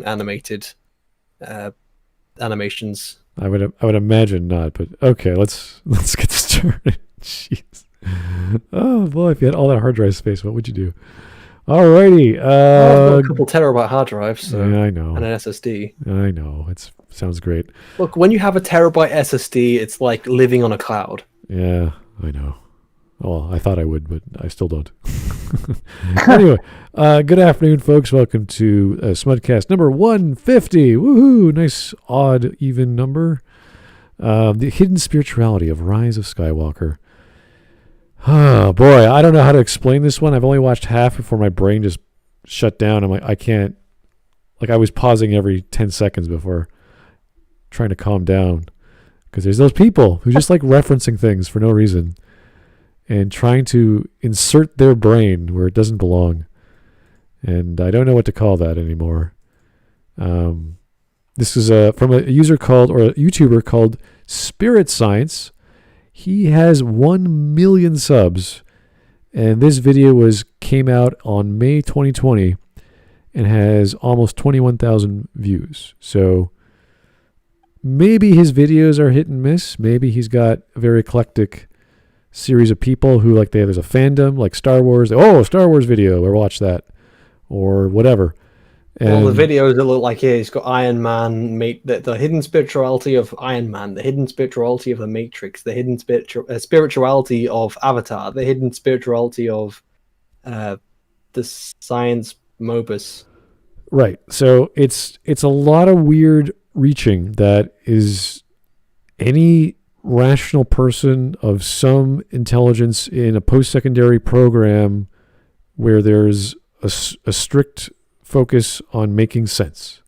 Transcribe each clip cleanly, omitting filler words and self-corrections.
animated animations. I would imagine not, but okay, let's get started. Jeez. Oh boy, if you had all that hard drive space, what would you do? Alrighty. I've got a couple terabyte hard drives, so, yeah, I know. and an SSD. I know. It sounds great. Look, when you have a terabyte SSD, it's like living on a cloud. Yeah, I know. Well, I thought I would, but I still don't. Anyway, good afternoon, folks. Welcome to Smudcast number 150. Woohoo! Nice, odd, even number. The hidden spirituality of Rise of Skywalker. Oh, boy. I don't know how to explain this one. I've only watched half before my brain just shut down. I'm like, I can't. Like, I was pausing every 10 seconds before trying to calm down. Because there's those people who just like referencing things for no reason and trying to insert their brain where it doesn't belong. And I don't know what to call that anymore. This is from a user called, or a YouTuber called Spirit Science. He has 1 million subs. And this video came out on May 2020 and has almost 21,000 views. So maybe his videos are hit and miss. Maybe he's got a very eclectic series of people who there's a fandom like Star Wars. Oh, Star Wars video, or watch that, or whatever. And well, the videos that look like here, he's got Iron Man, the hidden spirituality of Iron Man, the hidden spirituality of the Matrix, the hidden spirituality of Avatar, the hidden spirituality of the science Mobus. Right. So it's a lot of weird reaching that is any rational person of some intelligence in a post-secondary program where there's a strict focus on making sense.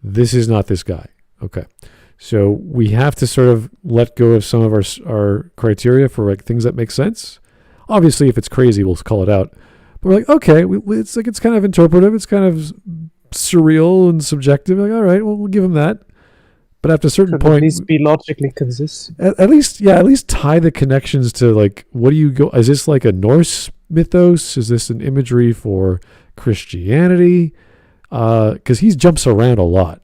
This is not this guy. Okay. So we have to sort of let go of some of our criteria for things that make sense. Obviously, if it's crazy, we'll call it out. But we're like, okay, it's kind of interpretive. It's kind of surreal and subjective. Like, all right, well, we'll give him that. But after a certain point, at least be logically consistent. At least tie the connections to what do you go? Is this like a Norse mythos? Is this an imagery for Christianity? Because he jumps around a lot,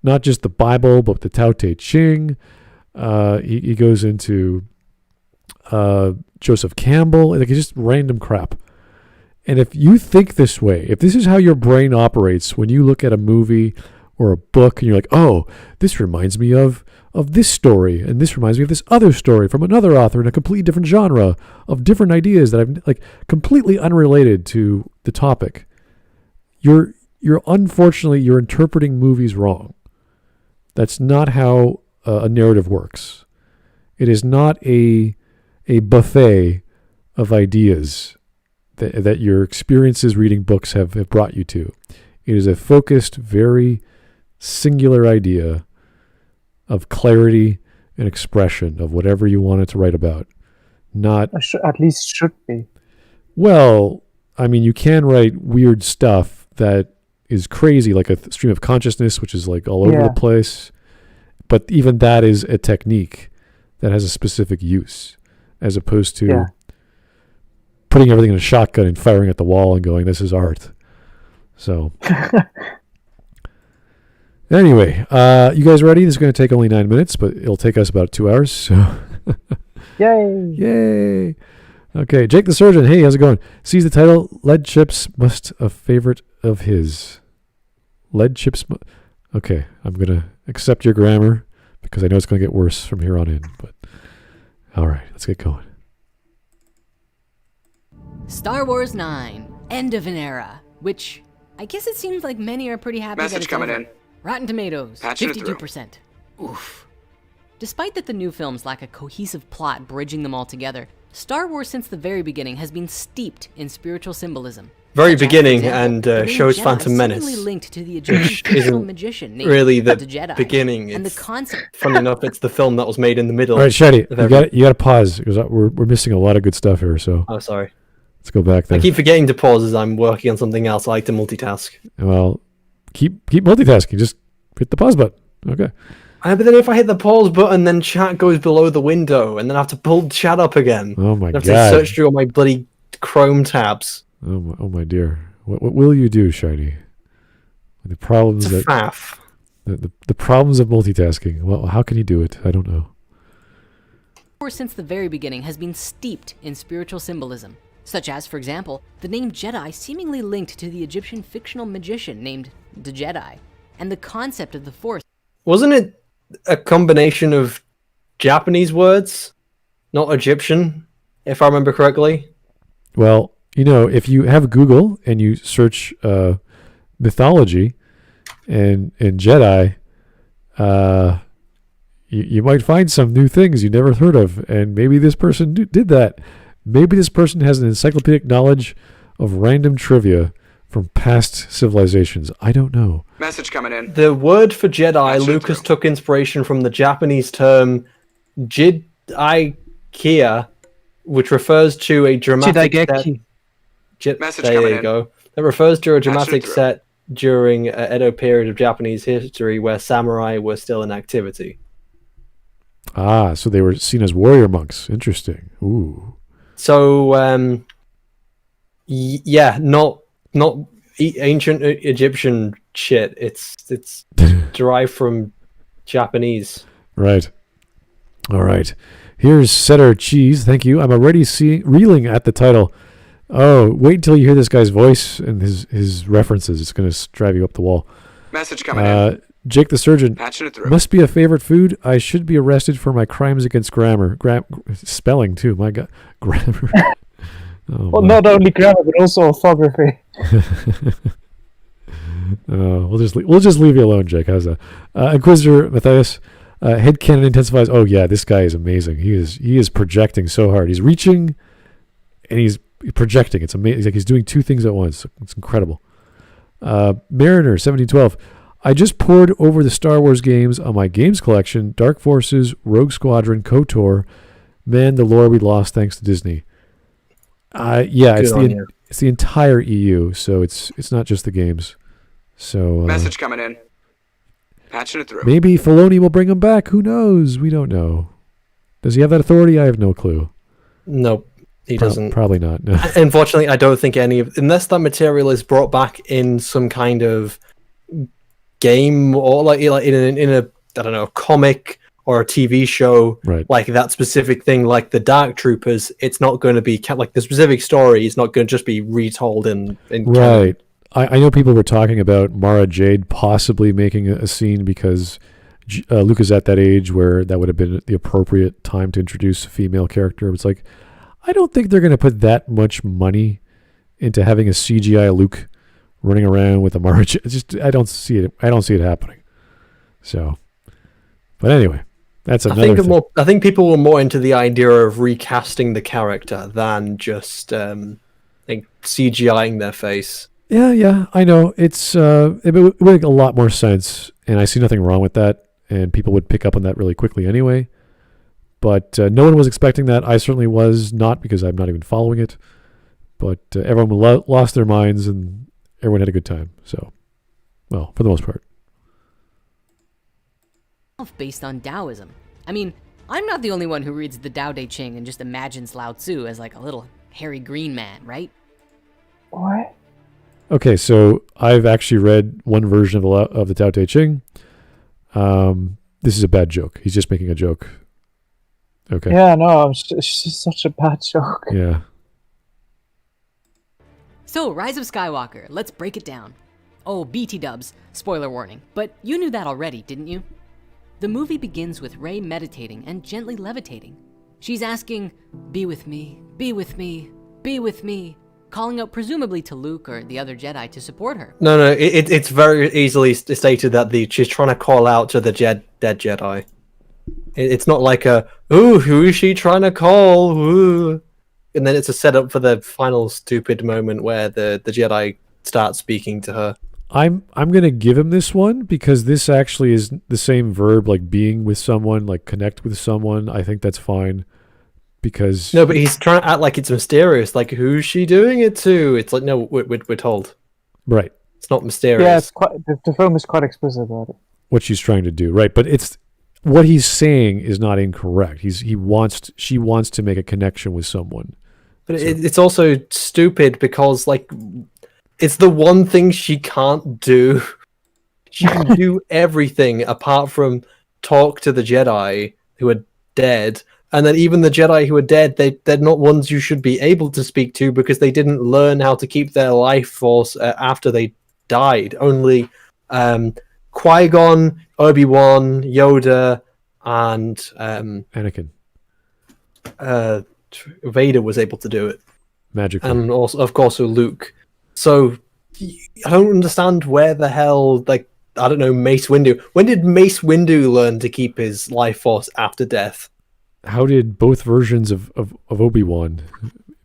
not just the Bible, but the Tao Te Ching. He goes into Joseph Campbell, it's just random crap. And if you think this way, if this is how your brain operates when you look at a movie or a book and you're like, oh, this reminds me of this story, and this reminds me of this other story from another author in a completely different genre of different ideas that I've completely unrelated to the topic. You're unfortunately, you're interpreting movies wrong. That's not how a narrative works. It is not a buffet of ideas that your experiences reading books have brought you to. It is a focused, very singular idea of clarity and expression of whatever you wanted to write about. Not at least should be. Well, I mean, you can write weird stuff that is crazy, like a stream of consciousness, which is all over the place. But even that is a technique that has a specific use, as opposed to putting everything in a shotgun and firing at the wall and going, this is art. So anyway, you guys ready? This is going to take only 9 minutes, but it'll take us about 2 hours. So Yay! Okay, Jake the Surgeon. Hey, how's it going? Sees the title, Lead Chips Must a Favorite of His. Lead Chips. Okay, I'm going to accept your grammar because I know it's going to get worse from here on in. But all right, let's get going. Star Wars 9, End of an Era, which I guess it seems like many are pretty happy Message that it's coming over. in. Rotten Tomatoes, Patching it 52%. Oof. Despite that the new films lack a cohesive plot bridging them all together, Star Wars since the very beginning has been steeped in spiritual symbolism. Very beginning, and shows Phantom Menace, linked to the which isn't magician named really the Jedi. beginning. And the concept. Funny enough, it's the film that was made in the middle. All right, Shady, you got to pause because we're missing a lot of good stuff here. So oh, sorry. Let's go back there. I keep forgetting to pause as I'm working on something else. I like to multitask. Well, keep multitasking. Just hit the pause button. Okay. But then if I hit the pause button, then chat goes below the window, and then I have to pull chat up again. Oh my god! I have to search through all my bloody Chrome tabs. Oh my dear. What will you do, Shiny? The problems It's a that faff. the problems of multitasking. Well, how can you do it? I don't know. Or since the very beginning has been steeped in spiritual symbolism, such as, for example, the name Jedi seemingly linked to the Egyptian fictional magician named the Jedi, and the concept of the Force. Wasn't it a combination of Japanese words, not Egyptian, if I remember correctly? Well, if you have Google and you search mythology and Jedi, you might find some new things you never heard of, and maybe this person did that. Maybe this person has an encyclopedic knowledge of random trivia from past civilizations. I don't know. Message coming in. The word for Jedi, That's Lucas true. took inspiration from the Japanese term Jidaikia, which refers to a dramatic set. Shidaigeki. Message There coming you in. go. That refers to a dramatic true. set during Edo period of Japanese history where samurai were still in activity. Ah, so they were seen as warrior monks. Interesting. Ooh. So, yeah, not ancient Egyptian shit. It's derived from Japanese. Right. All right. Here's Setter Cheese. Thank you. I'm already reeling at the title. Oh, wait until you hear this guy's voice and his references. It's going to drive you up the wall. Message coming in. Jake the Surgeon. Patching it through. Must be a favorite food. I should be arrested for my crimes against grammar. Spelling, too. My God. Grammar. Oh, Well, my. not only grammar, but also orthography. We'll just leave you alone, Jake. How's that? Inquisitor Matthias. Headcanon intensifies. Oh yeah, this guy is amazing. He is projecting so hard. He's reaching, and he's projecting. It's amazing. It's like he's doing two things at once. It's incredible. Mariner 1712. I just poured over the Star Wars games on my games collection. Dark Forces, Rogue Squadron, KOTOR. Man, the lore we lost thanks to Disney. Yeah, Good it's the entire EU. So it's not just the games. So Message coming in. Patching it through. maybe Filoni will bring him back. Who knows? We don't know. Does he have that authority? I have no clue. Nope, he doesn't. Probably not. No. Unfortunately, I don't think unless that material is brought back in some kind of game or like in a I don't know, comic or a TV show, Right. like that specific thing, like the Dark Troopers. It's not going to be like the specific story is not going to just be retold in canon. Right. I know people were talking about Mara Jade possibly making a scene because Luke is at that age where that would have been the appropriate time to introduce a female character. It's like, I don't think they're going to put that much money into having a CGI Luke running around with a Mara Jade. I don't see it. I don't see it happening. So, but anyway, that's another thing. I think people were more into the idea of recasting the character than just like CGIing their face. Yeah, I know. It would make a lot more sense, and I see nothing wrong with that, and people would pick up on that really quickly anyway. But no one was expecting that. I certainly was not, because I'm not even following it. But everyone lost their minds, and everyone had a good time. So, well, for the most part. Based on Taoism. I mean, I'm not the only one who reads the Tao Te Ching and just imagines Lao Tzu as like a little hairy green man, right? What? Okay, so I've actually read one version of the Tao Te Ching. This is a bad joke. He's just making a joke. Okay. Yeah, no, it's just such a bad joke. Yeah. So, Rise of Skywalker, let's break it down. Oh, BT dubs, spoiler warning, but you knew that already, didn't you? The movie begins with Rey meditating and gently levitating. She's asking, "Be with me, be with me, be with me," calling out presumably to Luke or the other Jedi to support her. No, it's very easily stated that she's trying to call out to the dead Jedi. It's not like ooh, who is she trying to call? Ooh. And then it's a setup for the final stupid moment where the Jedi start speaking to her. I'm gonna give him this one because this actually is the same verb, like being with someone, like connect with someone. I think that's fine because No, but he's trying to act like it's mysterious. Like, who's she doing it to? It's like, no, we're told. right, It's not mysterious. Yeah, it's quite. The film is quite explicit about it. what she's trying to do, right? But it's what he's saying is not incorrect. She wants to make a connection with someone. But it's also stupid because, like, it's the one thing she can't do. She can do everything apart from talk to the Jedi who are dead. And then even the Jedi who are dead, they're not ones you should be able to speak to because they didn't learn how to keep their life force after they died. Only Qui-Gon, Obi-Wan, Yoda, and Anakin. Vader was able to do it. Magically. And also, of course, Luke. So I don't understand where the hell, like, I don't know, Mace Windu. When did Mace Windu learn to keep his life force after death? How did both versions of Obi-Wan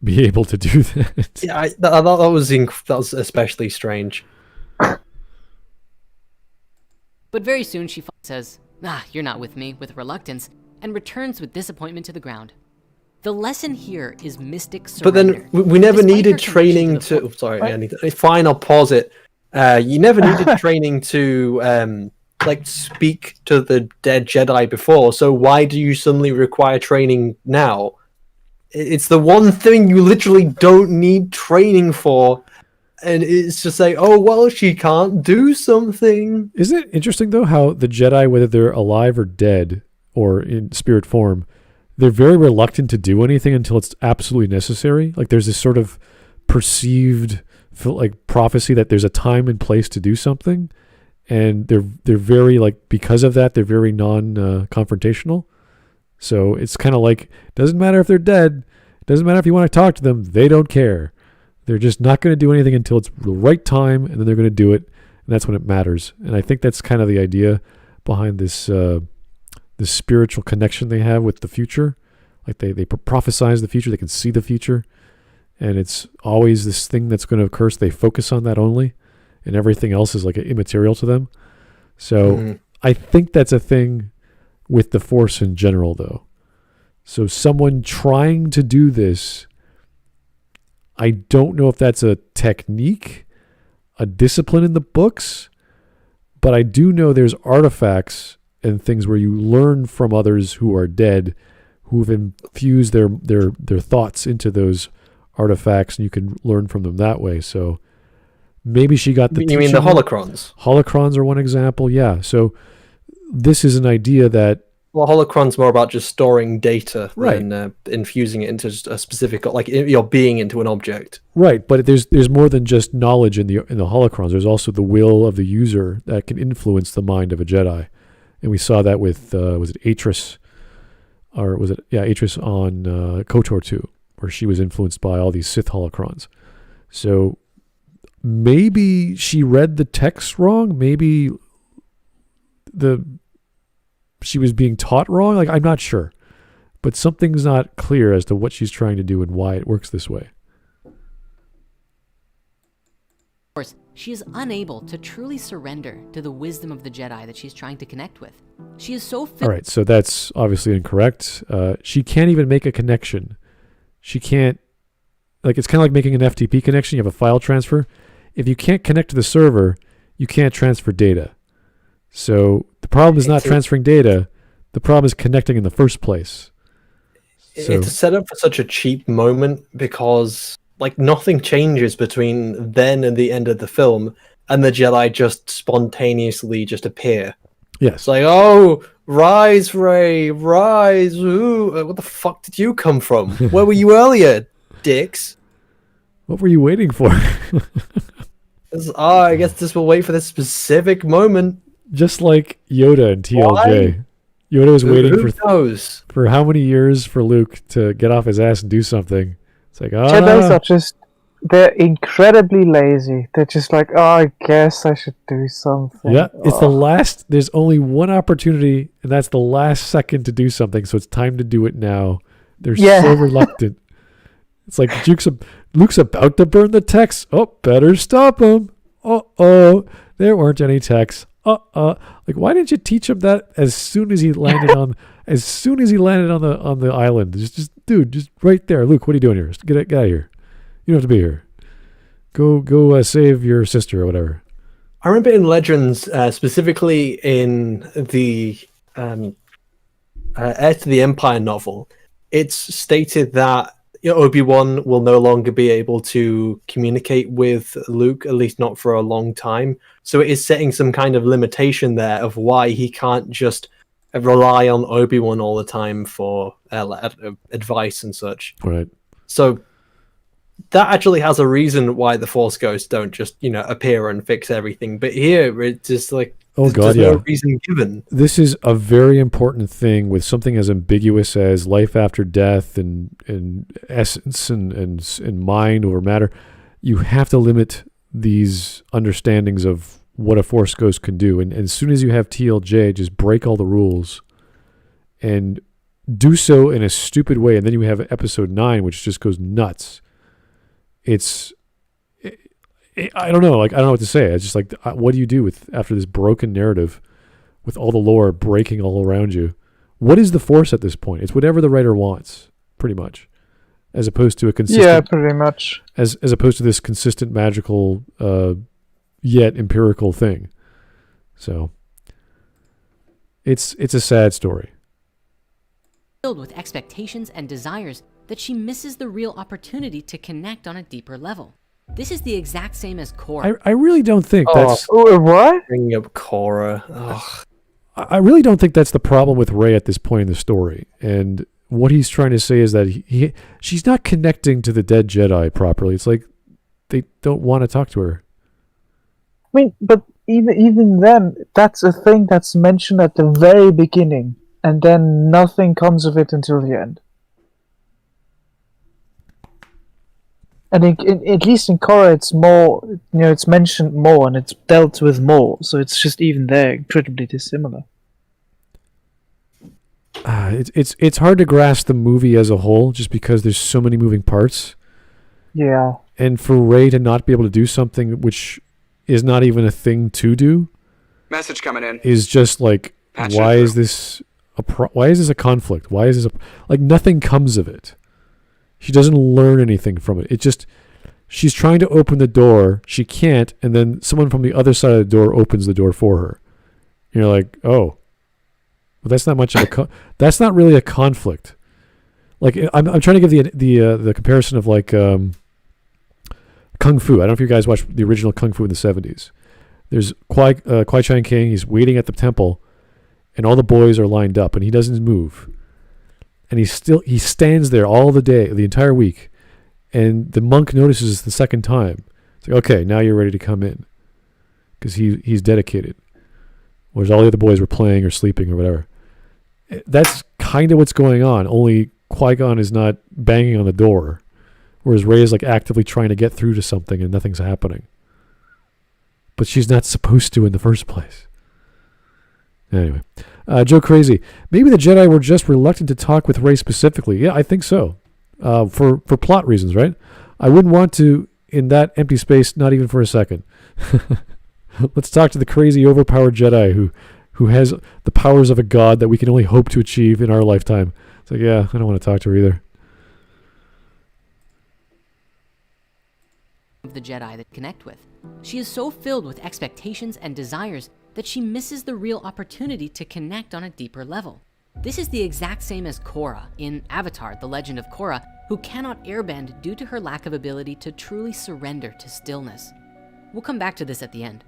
be able to do that? Yeah, that was especially strange. But very soon she says, you're not with me, with reluctance, and returns with disappointment to the ground. The lesson here is mystic surrender. But then we never Despite needed her training connection to the sorry, I need to, fine, I'll pause it. You never needed training to like speak to the dead Jedi before, so why do you suddenly require training now? It's the one thing you literally don't need training for, and it's just like, oh well, she can't do something. Isn't it interesting though how the Jedi, whether they're alive or dead or in spirit form, they're very reluctant to do anything until it's absolutely necessary? Like there's this sort of perceived like prophecy that there's a time and place to do something, and they're very, like, because of that, they're very non-confrontational. So it's kind of like, doesn't matter if they're dead, doesn't matter if you want to talk to them, they don't care. They're just not going to do anything until it's the right time, and then they're going to do it, and that's when it matters. And I think that's kind of the idea behind this this spiritual connection they have with the future. Like they prophesize the future, they can see the future, and it's always this thing that's going to occur, so they focus on that only, and everything else is like immaterial to them. So I think that's a thing with the Force in general, though. So someone trying to do this, I don't know if that's a technique, a discipline in the books, but I do know there's artifacts and things where you learn from others who are dead, who've infused their thoughts into those artifacts, and you can learn from them that way. So maybe she got the... You mean the holocrons? Holocrons are one example, yeah. So this is an idea that... Well, holocron's more about just storing data, right, than like into a specific, like your being into an object. Right, but there's more than just knowledge in the holocrons. There's also the will of the user that can influence the mind of a Jedi, and we saw that with was it Atris, or was it Atris on KOTOR 2, where she was influenced by all these Sith holocrons. So maybe she read the text wrong. Maybe she was being taught wrong. Like, I'm not sure, but something's not clear as to what she's trying to do and why it works this way. Of course, she is unable to truly surrender to the wisdom of the Jedi that she's trying to connect with. She is so... All right, so that's obviously incorrect. She can't even make a connection. She can't... Like, it's kind of like making an FTP connection. You have a file transfer. If you can't connect to the server, you can't transfer data. So the problem is not transferring data. The problem is connecting in the first place. So, it's set up for such a cheap moment because, like, nothing changes between then and the end of the film, and the Jedi just spontaneously just appear. yes. It's like, oh, rise, Rey, rise. Ooh, what the fuck did you come from? Where were you earlier, dicks? What were you waiting for? I guess this will wait for this specific moment. Just like Yoda and TLJ. Why? Yoda was waiting Who knows? for how many years for Luke to get off his ass and do something. It's like, Jedi's are just... They're incredibly lazy. They're just like, oh, I guess I should do something. yeah, it's the last. There's only one opportunity, and that's the last second to do something. So it's time to do it now. They're so reluctant. It's like Luke's about to burn the text. Oh, better stop him. Oh, there weren't any texts. Like, why didn't you teach him that as soon as he landed on the island? Just right there. Luke, what are you doing here? Get out of here. You don't have to be here. Go save your sister or whatever. I remember in Legends, specifically in the Heir to the Empire novel, it's stated that Obi-Wan will no longer be able to communicate with Luke, at least not for a long time. So it is setting some kind of limitation there of why he can't just rely on Obi-Wan all the time for advice and such. Right. So that actually has a reason why the Force Ghosts don't just, appear and fix everything. But here, it's just like, there's no reason given. This is a very important thing with something as ambiguous as life after death and essence and mind over matter. You have to limit these understandings of what a Force Ghost can do. And as soon as you have TLJ, just break all the rules and do so in a stupid way. And then you have episode 9, which just goes nuts. I don't know. Like, I don't know what to say. It's just like, what do you do after this broken narrative with all the lore breaking all around you? What is the Force at this point? It's whatever the writer wants, pretty much, as opposed to a consistent. Yeah, pretty much. As opposed to this consistent magical, yet empirical thing. So, it's a sad story. Filled with expectations and desires that she misses the real opportunity to connect on a deeper level. This is the exact same as Korra. I really don't think that's... What? Bringing up Korra. Ugh. I really don't think that's the problem with Rey at this point in the story. And what he's trying to say is that she's not connecting to the dead Jedi properly. It's like they don't want to talk to her. I mean, but even then, that's a thing that's mentioned at the very beginning, and then nothing comes of it until the end. And at least in Korra, it's more, it's mentioned more and it's dealt with more. So it's just even there incredibly dissimilar. It's hard to grasp the movie as a whole just because there's so many moving parts. Yeah. And for Rey to not be able to do something which is not even a thing to do. Message coming in. Is just like, why is this a conflict? Why is this like nothing comes of it? She doesn't learn anything from it. She's trying to open the door. She can't. And then someone from the other side of the door opens the door for her. And you're like, oh, well, that's not much of that's not really a conflict. Like I'm trying to give the comparison of like, Kung Fu. I don't know if you guys watched the original Kung Fu in the 70s. There's Kwai Chang King. He's waiting at the temple and all the boys are lined up and he doesn't move. And he stands there all the entire week. And the monk notices the second time. It's like, okay, now you're ready to come in. Because he's dedicated. Whereas all the other boys were playing or sleeping or whatever. That's kind of what's going on. Only Qui-Gon is not banging on the door. Whereas Rey is like actively trying to get through to something and nothing's happening. But she's not supposed to in the first place. Anyway. Joe Crazy. Maybe the Jedi were just reluctant to talk with Rey specifically. Yeah, I think so. For plot reasons, right? I wouldn't want to in that empty space, not even for a second. Let's talk to the crazy, overpowered Jedi who has the powers of a god that we can only hope to achieve in our lifetime. It's like, yeah, I don't want to talk to her either. The Jedi that connect with. She is so filled with expectations and desires that she misses the real opportunity to connect on a deeper level. This is the exact same as Korra in Avatar, The Legend of Korra, who cannot airbend due to her lack of ability to truly surrender to stillness. We'll come back to this at the end.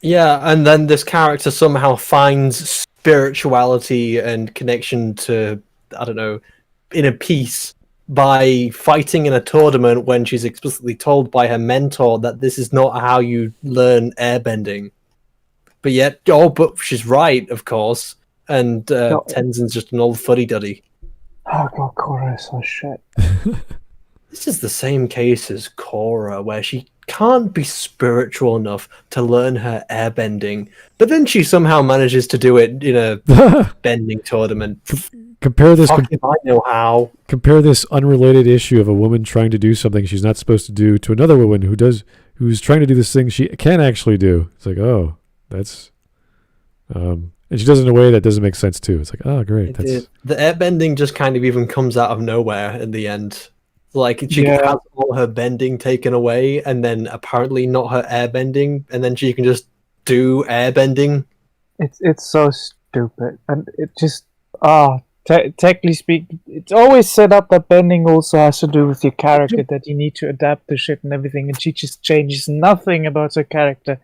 Yeah, and then this character somehow finds spirituality and connection to, I don't know, inner peace by fighting in a tournament when she's explicitly told by her mentor that this is not how you learn airbending. But yet, but she's right, of course. And Tenzin's just an old fuddy-duddy. Oh god, Korra is so shit. This is the same case as Korra, where she can't be spiritual enough to learn her airbending, but then she somehow manages to do it in a bending tournament. Compare this. I know how. Compare this unrelated issue of a woman trying to do something she's not supposed to do to another woman who's trying to do this thing she can actually do. It's like, oh, that's, and she does it in a way that doesn't make sense too. It's like, oh, great. The airbending just kind of even comes out of nowhere in the end. Like she has all her bending taken away, and then apparently not her airbending, and then she can just do airbending. It's so stupid, and it just Technically speaking, it's always set up that bending also has to do with your character, that you need to adapt to shit and everything, and she just changes nothing about her character.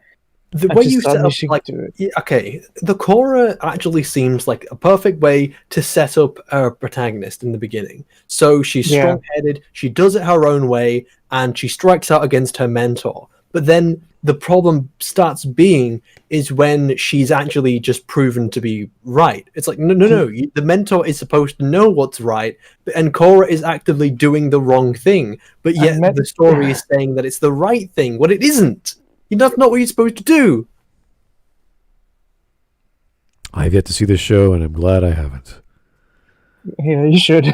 The and way just you set up, unleashing like, to it. yeah, okay, the Korra actually seems like a perfect way to set up our protagonist in the beginning. So she's Yeah. strong-headed, she does it her own way, and she strikes out against her mentor. But then the problem starts being is when she's actually just proven to be right. It's like, no. The mentor is supposed to know what's right, and Korra is actively doing the wrong thing. But yet the story is saying that it's the right thing. What it isn't. That's not what you're supposed to do. I've yet to see this show, and I'm glad I haven't. Yeah, you should.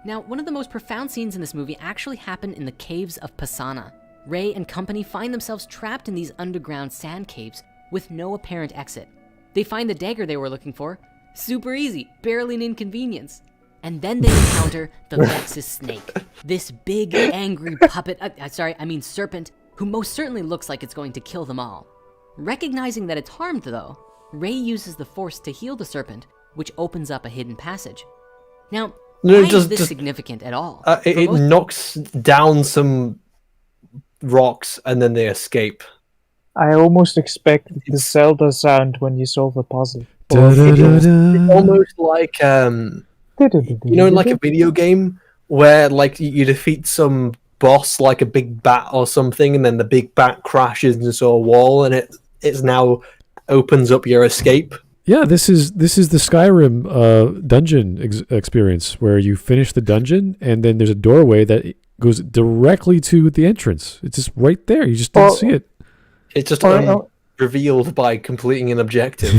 Now, one of the most profound scenes in this movie actually happened in the caves of Pasana. Ray and company find themselves trapped in these underground sand caves with no apparent exit. They find the dagger they were looking for. Super easy, barely an inconvenience. And then they encounter the Vexus snake, this big, angry puppet, serpent, who most certainly looks like it's going to kill them all. Recognizing that it's harmed though, Ray uses the force to heal the serpent, which opens up a hidden passage. Now, why is this significant at all? It knocks down some rocks and then they escape. I almost expect the Zelda sound when you solve a puzzle. It's almost like in like a video game where like you defeat some boss like a big bat or something, and then the big bat crashes into a wall, and it's now opens up your escape. Yeah, this is the Skyrim dungeon experience where you finish the dungeon and then there's a doorway that goes directly to the entrance. It's just right there. You just don't see it. It's just revealed by completing an objective.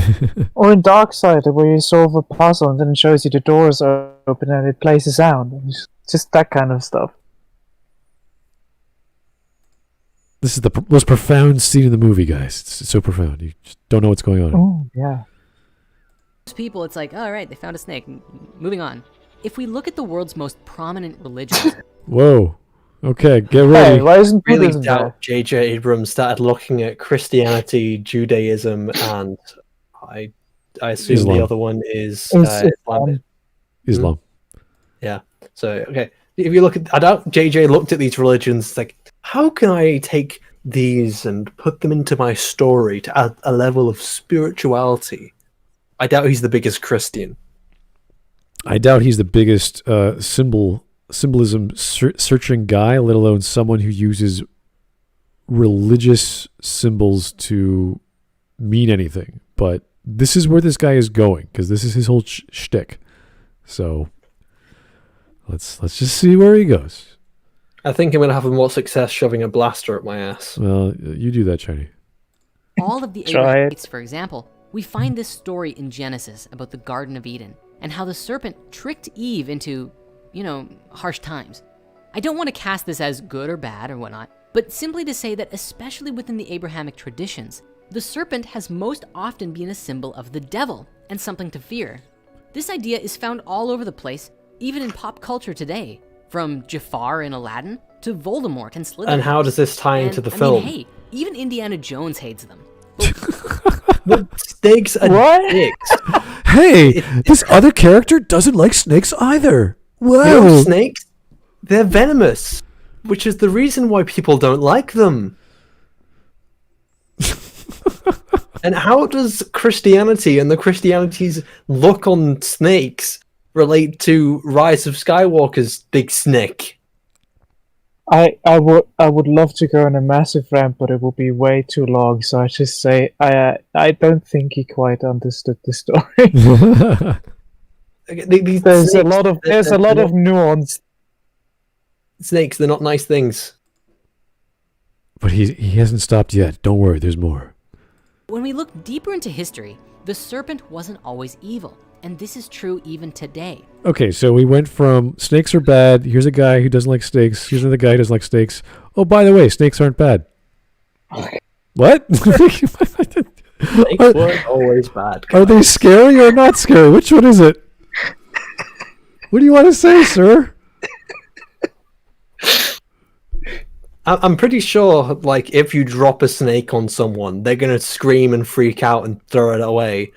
Or in Darksider, where you solve a puzzle and then it shows you the doors are open and it plays a sound. It's just that kind of stuff. This is the most profound scene in the movie, guys. It's so profound. You just don't know what's going on. Oh, yeah. Most people, it's like, all right, they found a snake. Moving on. If we look at the world's most prominent religions... Whoa. Okay, get ready. Hey, why isn't really Buddhism doubt J.J. Abrams started looking at Christianity, Judaism, and I assume Islam. the other one is Islam. Yeah. So, okay. If you look at... I doubt J.J. looked at these religions like, how can I take these and put them into my story to add a level of spirituality? I doubt he's the biggest Christian. I doubt he's the biggest symbolism searching guy, let alone someone who uses religious symbols to mean anything. But this is where this guy is going, because this is his whole shtick. So let's just see where he goes. I think I'm going to have more success shoving a blaster up my ass. Well, you do that, Shiny. All of the Abrahamites, for example, we find this story in Genesis about the Garden of Eden and how the serpent tricked Eve into, harsh times. I don't want to cast this as good or bad or whatnot, but simply to say that especially within the Abrahamic traditions, the serpent has most often been a symbol of the devil and something to fear. This idea is found all over the place, even in pop culture today, from Jafar in Aladdin to Voldemort and Slytherin. And how does this tie into the film? Hey, even Indiana Jones hates them. The snakes are dicks. Hey, this other character doesn't like snakes either. Whoa. No snakes, they're venomous, which is the reason why people don't like them. And how does Christianity and the Christianity's look on snakes relate to Rise of Skywalker's big snake? I would love to go on a massive rant, but it will be way too long. So I just say I don't think he quite understood the story. There's a lot of nuance. Snakes, they're not nice things. But he hasn't stopped yet. Don't worry, there's more. When we look deeper into history, the serpent wasn't always evil. And this is true even today. Okay, so we went from snakes are bad. Here's a guy who doesn't like snakes. Here's another guy who doesn't like snakes. Oh, by the way, snakes aren't bad. What? Snakes weren't always bad. Are they scary or not scary? Which one is it? What do you want to say, sir? I'm pretty sure, if you drop a snake on someone, they're going to scream and freak out and throw it away.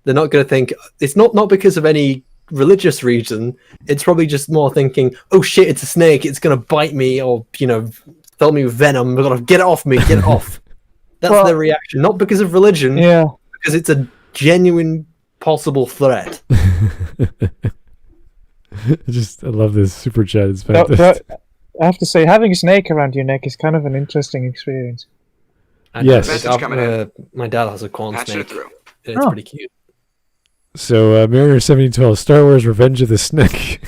They're not going to think it's not because of any religious reason. It's probably just more thinking, oh shit, it's a snake, it's going to bite me, or fill me with venom. I've got to get it off me, get it off. That's their reaction, not because of religion. Because it's a genuine possible threat. I love this super chat. It's fantastic. I have to say, having a snake around your neck is kind of an interesting experience. Yes. My dad has a corn snake. It's pretty cute. So, Mariner 1712, Star Wars: Revenge of the Snake.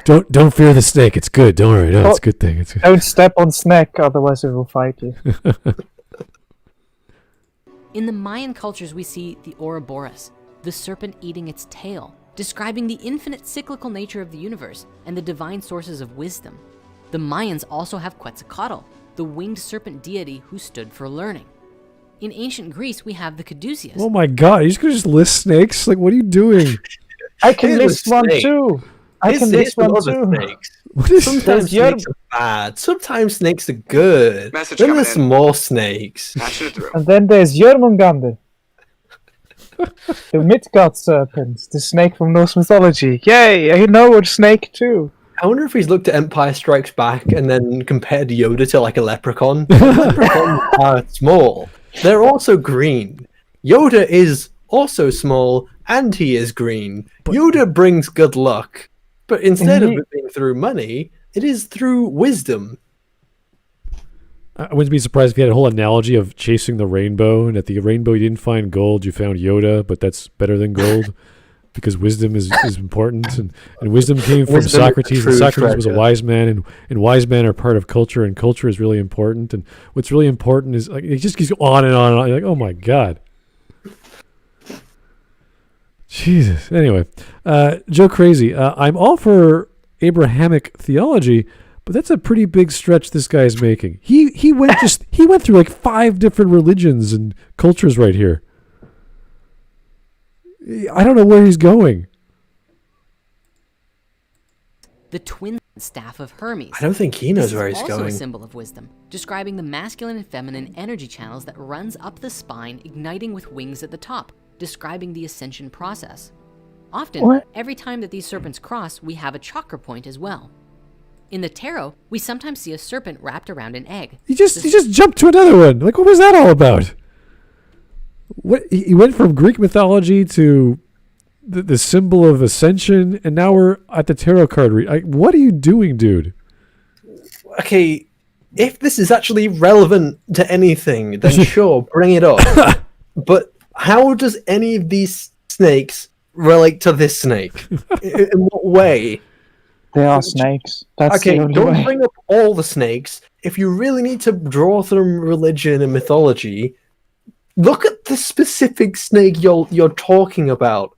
Don't fear the snake. It's good. Don't worry. No, it's a good thing. It's good. Don't step on snake, otherwise it will fight you. In the Mayan cultures, we see the Ouroboros, the serpent eating its tail, describing the infinite cyclical nature of the universe and the divine sources of wisdom. The Mayans also have Quetzalcoatl, the winged serpent deity who stood for learning. In ancient Greece, we have the Caduceus. Oh my god, are you just going to just list snakes? Like, what are you doing? I can list one too. I can list one too. Sometimes snakes are bad. Sometimes snakes are good. Then there's some more snakes. And then there's Jörmungandr, the Midgard serpent, the snake from Norse mythology. Yay, I know a snake too. I wonder if he's looked at Empire Strikes Back and then compared Yoda to like a leprechaun. Leprechauns are small. They're also green. Yoda is also small and he is green. Yoda brings good luck. But instead of it being through money, it is through wisdom. I wouldn't be surprised if you had a whole analogy of chasing the rainbow, and at the rainbow you didn't find gold, you found Yoda, but that's better than gold because wisdom is important, and wisdom came from Socrates, and Socrates was a wise man, and wise men are part of culture, and culture is really important, and what's really important is, like, it just keeps on and on and on. You're like, oh my god. Jesus. Anyway, Joe Crazy, I'm all for Abrahamic theology, but that's a pretty big stretch this guy's making. He went through like 5 different religions and cultures right here. I don't know where he's going. The twin staff of Hermes. I don't think he knows where he's going. going. Also a symbol of wisdom, describing the masculine and feminine energy channels that runs up the spine, igniting with wings at the top, describing the ascension process. Often, every time that these serpents cross, we have a chakra point as well. In the tarot, we sometimes see a serpent wrapped around an egg. He just jumped to another one. Like, what was that all about? What, he went from Greek mythology to the symbol of ascension, and now we're at the tarot card read. What are you doing, dude? Okay, if this is actually relevant to anything, then sure, bring it up. But how does any of these snakes relate to this snake? In what way? They are snakes. That's okay, the only don't way. bring up all the snakes. If you really need to draw from religion and mythology, look at the specific snake you're talking about.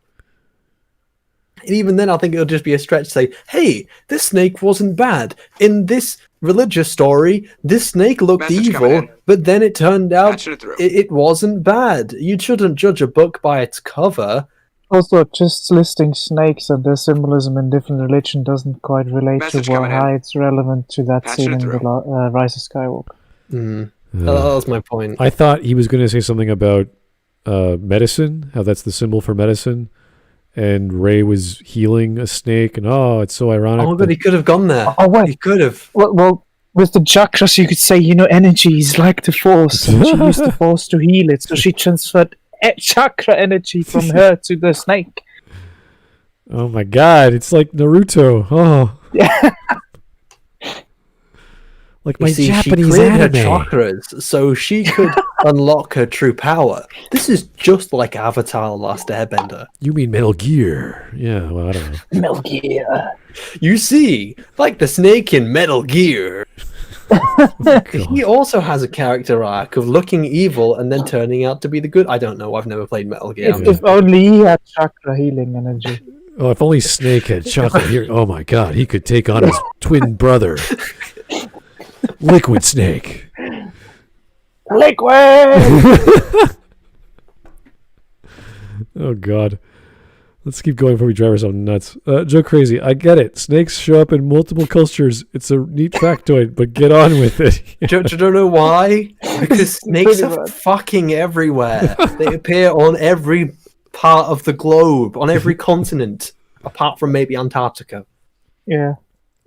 And even then, I think it'll just be a stretch to say, hey, this snake wasn't bad. In this religious story, this snake looked evil, but then it turned out it wasn't bad. You shouldn't judge a book by its cover. Also, just listing snakes and their symbolism in different religion doesn't quite relate to how it's relevant to that scene in the Rise of Skywalker. That was my point. I thought he was going to say something about medicine, how that's the symbol for medicine, and Rey was healing a snake, and it's so ironic. Oh, but he could have gone there. Oh, wait. He could have. Well, with the chakras, you could say, energy is like the Force. And she used the Force to heal it, so she transferred chakra energy from her to the snake. Oh my god, it's like Naruto. Oh. Yeah. Like my Japanese Japanese she cleared anime. her chakras so she could unlock her true power. This is just like Avatar: The Last Airbender. You mean Metal Gear? Yeah, well, I don't know. Metal Gear. You see, like the snake in Metal Gear. He also has a character arc of looking evil and then turning out to be the good. I don't know. I've never played Metal Gear. If only he had chakra healing energy. Oh, if only Snake had chocolate here. Oh my god, he could take on his twin brother. Liquid Snake. Liquid! Oh god. Let's keep going before we drive ourselves nuts. Joe Crazy, I get it. Snakes show up in multiple cultures. It's a neat factoid, but get on with it. Do you know why? Because snakes are fucking everywhere. They appear on every part of the globe, on every continent, apart from maybe Antarctica. Yeah.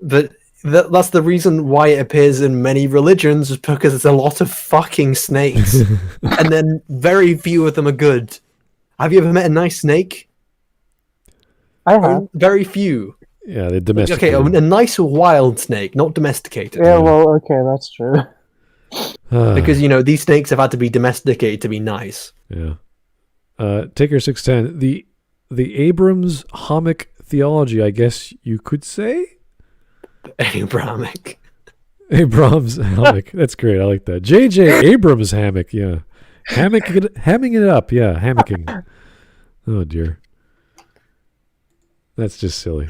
That's the reason why it appears in many religions, is because there's a lot of fucking snakes. And then very few of them are good. Have you ever met a nice snake? I have. Very few. Yeah, they're domesticated. Okay, a nice wild snake, not domesticated. Yeah, well, okay, that's true. Because, these snakes have had to be domesticated to be nice. Yeah. Taker 610, the Abrams Homic theology, I guess you could say? Abrahamic. Abrams hammock. That's great. I like that. J.J. Abrams hammock. Yeah. Hamming it up. Yeah. Hammocking. Oh, dear. That's just silly.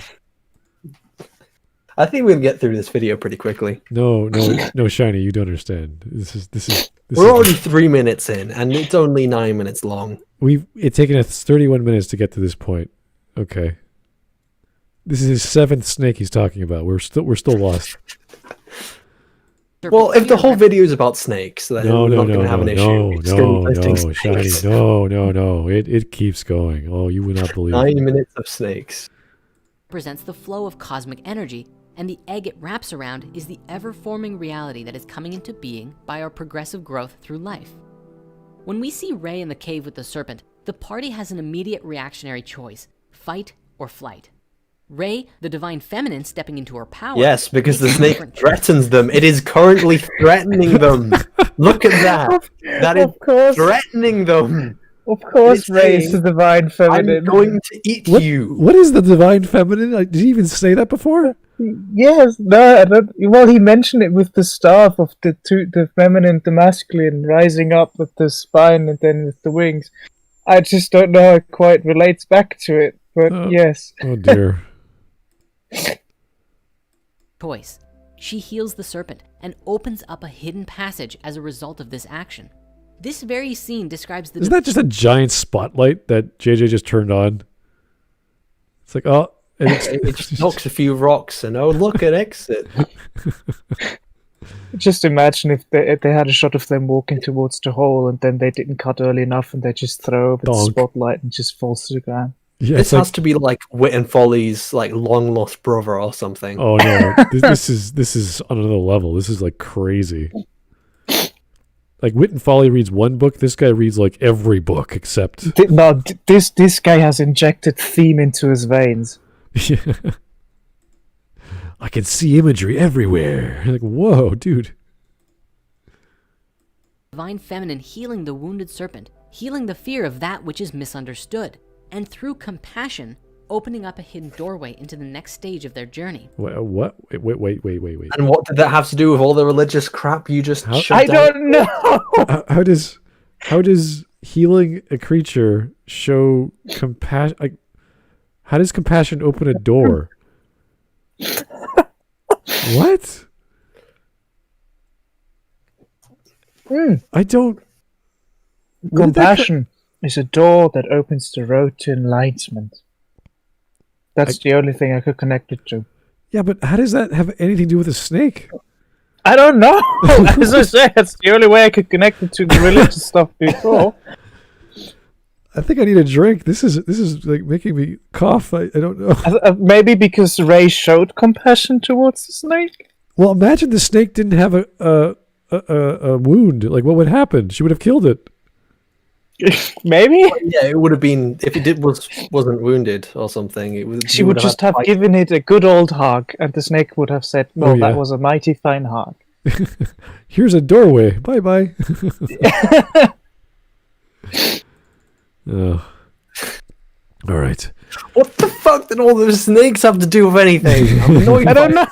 I think we'll get through this video pretty quickly. No, Shiny, you don't understand. This We're already 3 minutes in, and it's only 9 minutes long. It's taken us 31 minutes to get to this point. Okay. This is his 7th snake he's talking about. We're still lost. Well, if the whole video is about snakes, then we're not going to have an issue. No, Shiny, no. It keeps going. Oh, you would not believe 9 minutes of snakes. Represents the flow of cosmic energy, and the egg it wraps around is the ever-forming reality that is coming into being by our progressive growth through life. When we see Rey in the cave with the serpent, the party has an immediate reactionary choice: fight or flight. Rey, the divine feminine stepping into her power. Yes, because the snake threatens them. It is currently threatening them. Look at that. That is threatening them. Of course, Rey is the divine feminine. I'm going to eat you. What is the divine feminine? Did he even say that before? Yes, no. Well, he mentioned it with the staff of the feminine, the masculine, rising up with the spine and then with the wings. I just don't know how it quite relates back to it, but yes. Oh dear. Choice. She heals the serpent and opens up a hidden passage as a result of this action. This very scene describes the... Isn't that just a giant spotlight that JJ just turned on? It's like, oh... It just knocks a few rocks and, oh, look, at exit. Just imagine if they had a shot of them walking towards the hole and then they didn't cut early enough and they just throw over the spotlight and just falls to the ground. Yeah, this has to be like Wit and Folly's like long lost brother or something. Oh no, this is on another level. This is like crazy. Like Wit and Folly reads one book, this guy reads like every book except. No, this guy has injected theme into his veins. Yeah. I can see imagery everywhere. Like, whoa, dude. Divine feminine healing the wounded serpent, healing the fear of that which is misunderstood, and through compassion, opening up a hidden doorway into the next stage of their journey. What? Wait. And what did that have to do with all the religious crap you just shut down? I don't know! How does healing a creature show compassion? Like, how does compassion open a door? What? I don't... Compassion is a door that opens the road to enlightenment. That's the only thing I could connect it to. Yeah, but how does that have anything to do with a snake? I don't know! As I said, that's the only way I could connect it to the religious stuff before. I think I need a drink. This is like making me cough. I don't know. Maybe because Rey showed compassion towards the snake? Well, imagine the snake didn't have a wound. Like, what would happen? She would have killed it. Maybe? Yeah, it would have been, if it wasn't wounded or something. She would just have given it a good old hug, and the snake would have said, "No, that was a mighty fine hug." Here's a doorway. Bye-bye. Oh. All right. What the fuck did all those snakes have to do with anything? I'm annoyed. I don't know.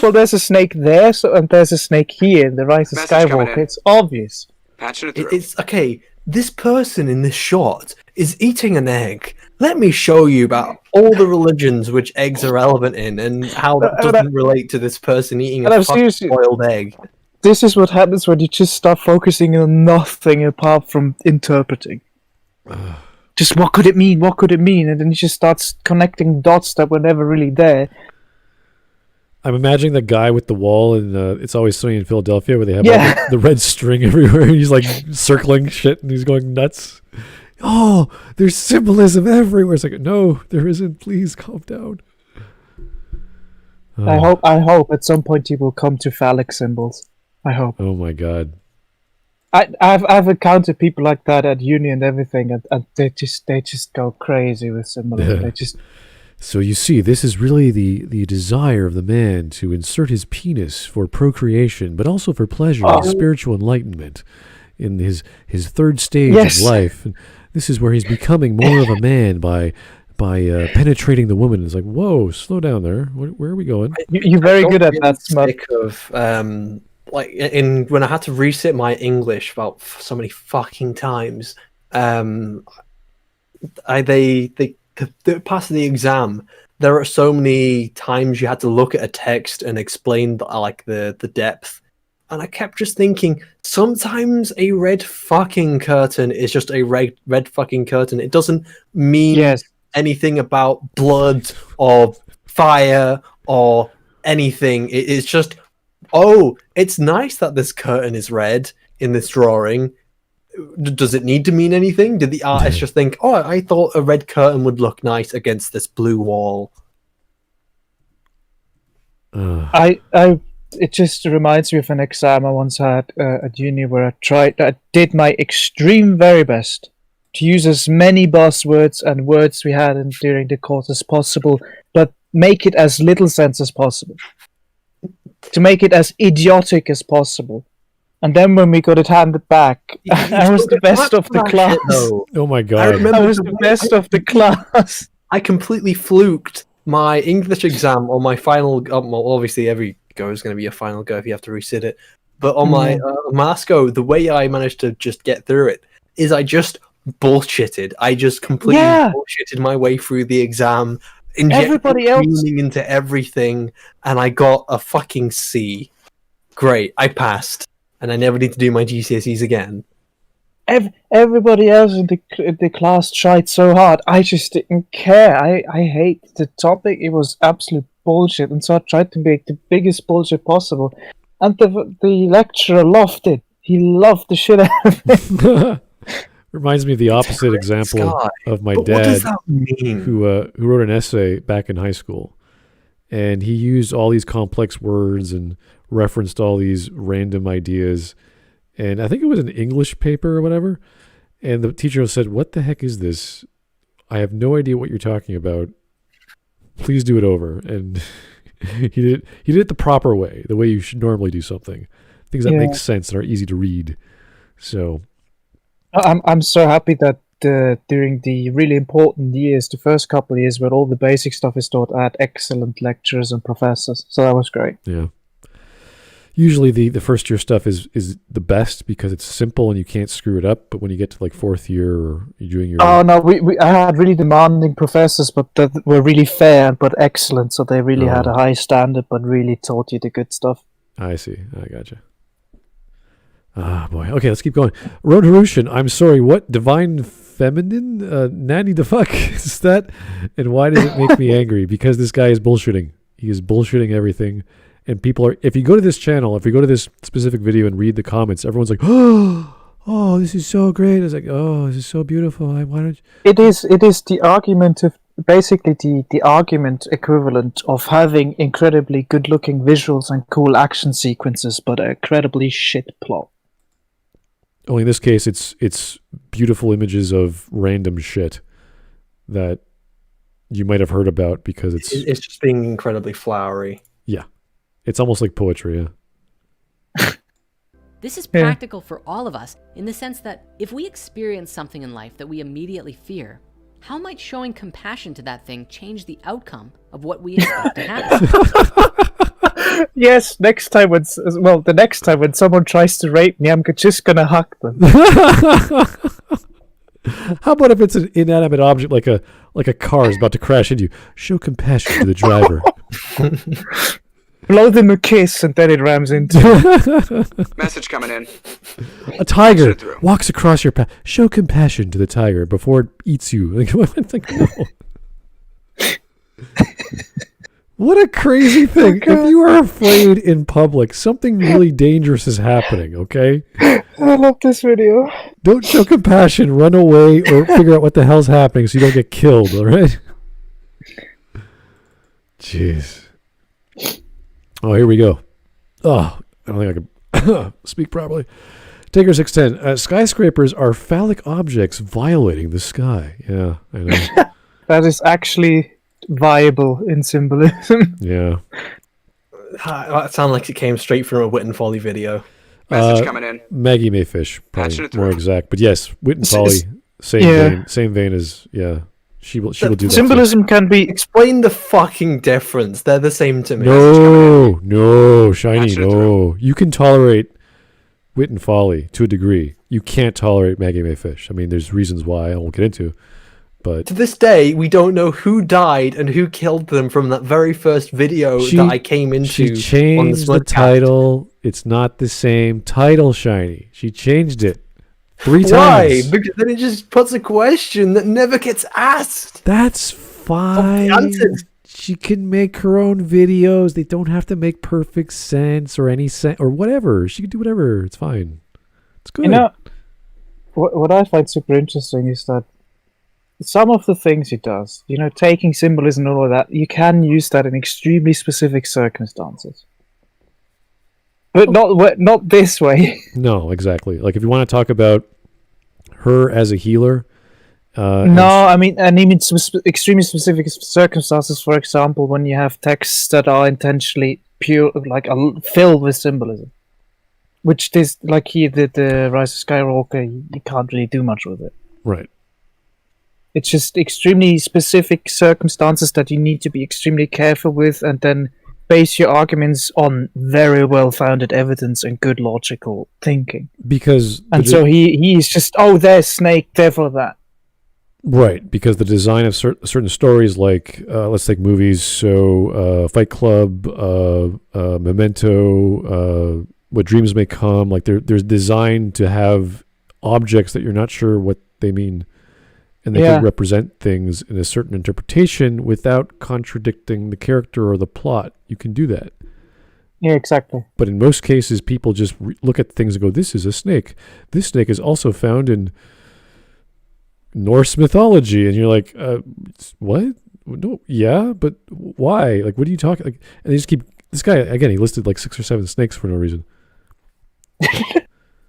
Well, there's a snake there, and there's a snake here in the Rise of Skywalker. It's obvious. Patching it through. It's okay. This person in this shot is eating an egg. Let me show you about all the religions which eggs are relevant in, and how that doesn't relate to this person eating a fucking boiled egg. This is what happens when you just start focusing on nothing apart from interpreting. just what could it mean? What could it mean? And then he just starts connecting dots that were never really there. I'm imagining the guy with the wall in It's Always Sunny in Philadelphia where they have Yeah. the red string everywhere. And he's like circling shit and he's going nuts. Oh, there's symbolism everywhere. It's like, no, there isn't. Please calm down. Oh. I hope at some point he will come to phallic symbols. I hope. Oh my God. I've encountered people like that at uni and everything, and they just go crazy with symbolism. They just. So you see, this is really the desire of the man to insert his penis for procreation, but also for pleasure and spiritual enlightenment in his third stage of life. And this is where he's becoming more of a man by penetrating the woman. It's like, whoa, slow down there. Where are we going? You're very good at that, Smud. Like when I had to resit my English about so many fucking times, they passed the exam. There are so many times you had to look at a text and explain the depth, and I kept just thinking, sometimes a red fucking curtain is just a red fucking curtain. It doesn't mean anything about blood or fire or anything. It's just, oh, it's nice that this curtain is red in this drawing. Does it need to mean anything? Did the artist just think, oh, I thought a red curtain would look nice against this blue wall? It just reminds me of an exam I once had at uni where I did my extreme very best to use as many buzzwords and words we had during the course as possible, but make it as little sense as possible. To make it as idiotic as possible. And then when we got it handed back, I was the best of the class. Oh my God. I was the best of the class. I completely fluked my English exam on my final. Well, obviously, every go is going to be a final go if you have to resit it. But on my mask go, the way I managed to just get through it is I just bullshitted. I just completely bullshitted my way through the exam, Everybody else meaning into everything, and I got a fucking C. Great, I passed, and I never need to do my GCSEs again. Everybody else in the class tried so hard. I just didn't care. I hate the topic. It was absolute bullshit, and so I tried to make the biggest bullshit possible. And the lecturer loved it. He loved the shit out of it. Reminds me of the opposite example of my dad, who wrote an essay back in high school, and he used all these complex words and referenced all these random ideas, and I think it was an English paper or whatever, and the teacher said, "What the heck is this? I have no idea what you're talking about. Please do it over." And he did it the proper way, the way you should normally do something, things that make sense and are easy to read. So I'm so happy that during the really important years, the first couple of years where all the basic stuff is taught, I had excellent lecturers and professors. So that was great. Yeah. Usually the first year stuff is the best because it's simple and you can't screw it up. But when you get to like fourth year or you're doing your... Oh, no, I had really demanding professors, but that were really fair but excellent. So they really had a high standard, but really taught you the good stuff. I see. I gotcha. Ah, boy. Okay, let's keep going. Rone Herushin, I'm sorry, what divine feminine? Nanny the fuck is that? And why does it make me angry? Because this guy is bullshitting. He is bullshitting everything. And people are, if you go to this channel, if you go to this specific video and read the comments, everyone's like, oh, this is so great. It's like, oh, this is so beautiful. Why don't you? It is the argument of, basically the argument equivalent of having incredibly good looking visuals and cool action sequences, but an incredibly shit plot. Only in this case, it's beautiful images of random shit that you might have heard about because it's just being incredibly flowery. Yeah. It's almost like poetry, yeah. This is practical for all of us in the sense that if we experience something in life that we immediately fear, how might showing compassion to that thing change the outcome of what we expect to happen? Yes, the next time when someone tries to rape me, I'm just gonna hug them. How about if it's an inanimate object like a car is about to crash into you? Show compassion to the driver. blow them a kiss, and then it rams into. Message coming in. A tiger Patch it through. walks across your path. Show compassion to the tiger before it eats you. Like, no. What a crazy thing. If you are afraid in public, something really dangerous is happening, okay? I love this video. Don't show compassion, run away, or figure out what the hell's happening so you don't get killed, all right? Jeez. Oh, here we go. Oh, I don't think I can speak properly. Taker 610. Skyscrapers are phallic objects violating the sky. Yeah, I know. That is actually viable in symbolism. Yeah. That sounded like it came straight from a Wit and Folly video. Message coming in. Maggie Mayfish, Patching probably it more through. exact. But yes, Wit and Folly, same vein as, yeah. She will do that too. Symbolism can be. Explain the fucking difference. They're the same to me. No, Shiny, Patching it no. You can tolerate Wit and Folly to a degree. You can't tolerate Maggie Mayfish. I mean, there's reasons why I won't get into. But To this day, we don't know who died and who killed them from that very first video that I came into. She on changed the Smudcast. title. It's not the same title, Shiny. She changed it 3 Why? times. Because then it just puts a question that never gets asked. That's fine. answers. She can make her own videos. They don't have to make perfect sense or any sense or whatever. She can do whatever. It's fine. It's good. You know, what I find super interesting is that some of the things he does, taking symbolism and all of that, you can use that in extremely specific circumstances. But not this way. No, exactly. Like if you want to talk about her as a healer. I mean extremely specific circumstances. For example, when you have texts that are intentionally pure, like filled with symbolism, which this, like he did the Rise of Skywalker, you can't really do much with it. Right. It's just extremely specific circumstances that you need to be extremely careful with, and then base your arguments on very well-founded evidence and good logical thinking. Because so he's just, there's Snake, therefore that. Right, because the design of certain stories, like let's take movies, so Fight Club, Memento, What Dreams May Come, like they're designed to have objects that you're not sure what they mean. And they can represent things in a certain interpretation without contradicting the character or the plot. You can do that. Yeah, exactly. But in most cases, people just look at things and go, this is a snake. This snake is also found in Norse mythology. And you're like, what? No, yeah, but why? Like, what are you talking? Like, and they just keep, this guy, again, he listed like 6 or 7 snakes for no reason.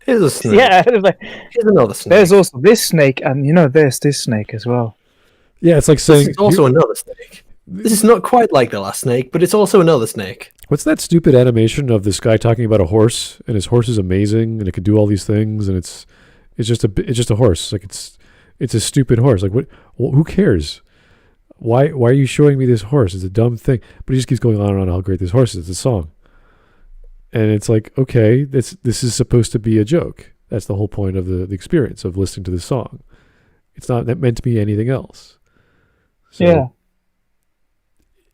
Here's a snake. Yeah, Here's another snake. there's also this snake, and there's this snake as well. Yeah, it's like This saying, is also another snake. This is not quite like the last snake, but it's also another snake. what's that stupid animation of this guy talking about a horse, and his horse is amazing, and it can do all these things, and it's just a horse. Like it's a stupid horse. Like what? Who cares? Why are you showing me this horse? It's a dumb thing. But he just keeps going on and on how great this horse is. It's a song, and it's like, okay, this is supposed to be a joke. That's the whole point of the experience of listening to this song. It's not meant to be anything else. So Yeah.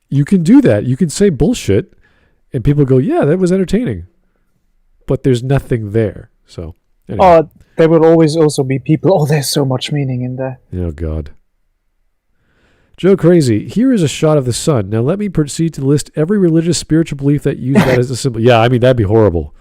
you can do that. You can say bullshit, and people go, yeah, that was entertaining. But there's nothing there. So anyway. There will always also be people, there's so much meaning in there. Oh, God. Joe Crazy, here is a shot of the sun. Now let me proceed to list every religious spiritual belief that uses that as a symbol. Yeah, I mean, that'd be horrible.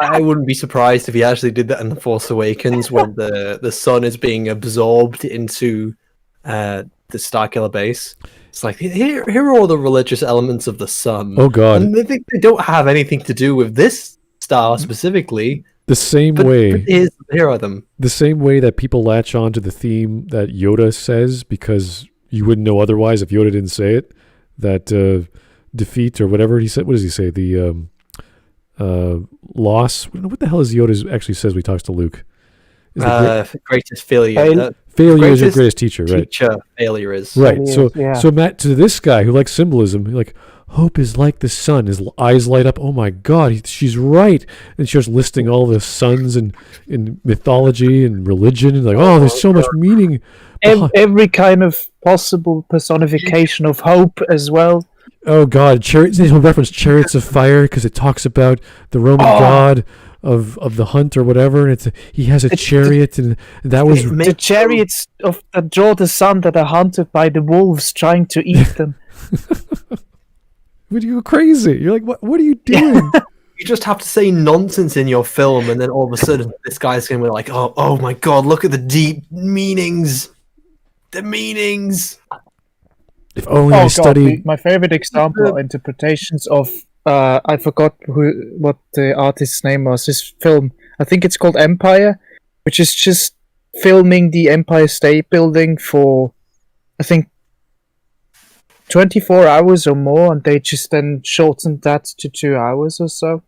I wouldn't be surprised if he actually did that in The Force Awakens when the sun is being absorbed into the Starkiller base. It's like, here are all the religious elements of the sun. Oh, God. And they don't have anything to do with this star specifically. The same But way. here are them. The same way that people latch on to the theme that Yoda says because you wouldn't know otherwise if Yoda didn't say it, that defeat or whatever he said. What does he say? The loss. What the hell is Yoda actually says when he talks to Luke? Is the Greatest failure. failure is your greatest greatest teacher, right? Teacher failure is. Right. So, Yeah. so Matt, to this guy who likes symbolism, like, Hope is like the sun. His eyes light up. Oh my God, she's right. And she starts listing all the suns in mythology and religion. And like, oh, there's so much meaning. Every kind of possible personification of hope as well. Oh God, they reference chariots of fire because it talks about the Roman god of the hunt or whatever. And he has a chariot, and that was the chariots that draw the sun that are hunted by the wolves trying to eat them. Would you go crazy? You're like, what are you doing? You just have to say nonsense in your film, and then all of a sudden, this guy's going to be like, "Oh my God! Look at the deep meanings, the meanings." If only I studied. My favorite example are interpretations of I forgot what the artist's name was. This film, I think it's called Empire, which is just filming the Empire State Building for, I think, 24 hours or more, and they just then shortened that to 2 hours or so.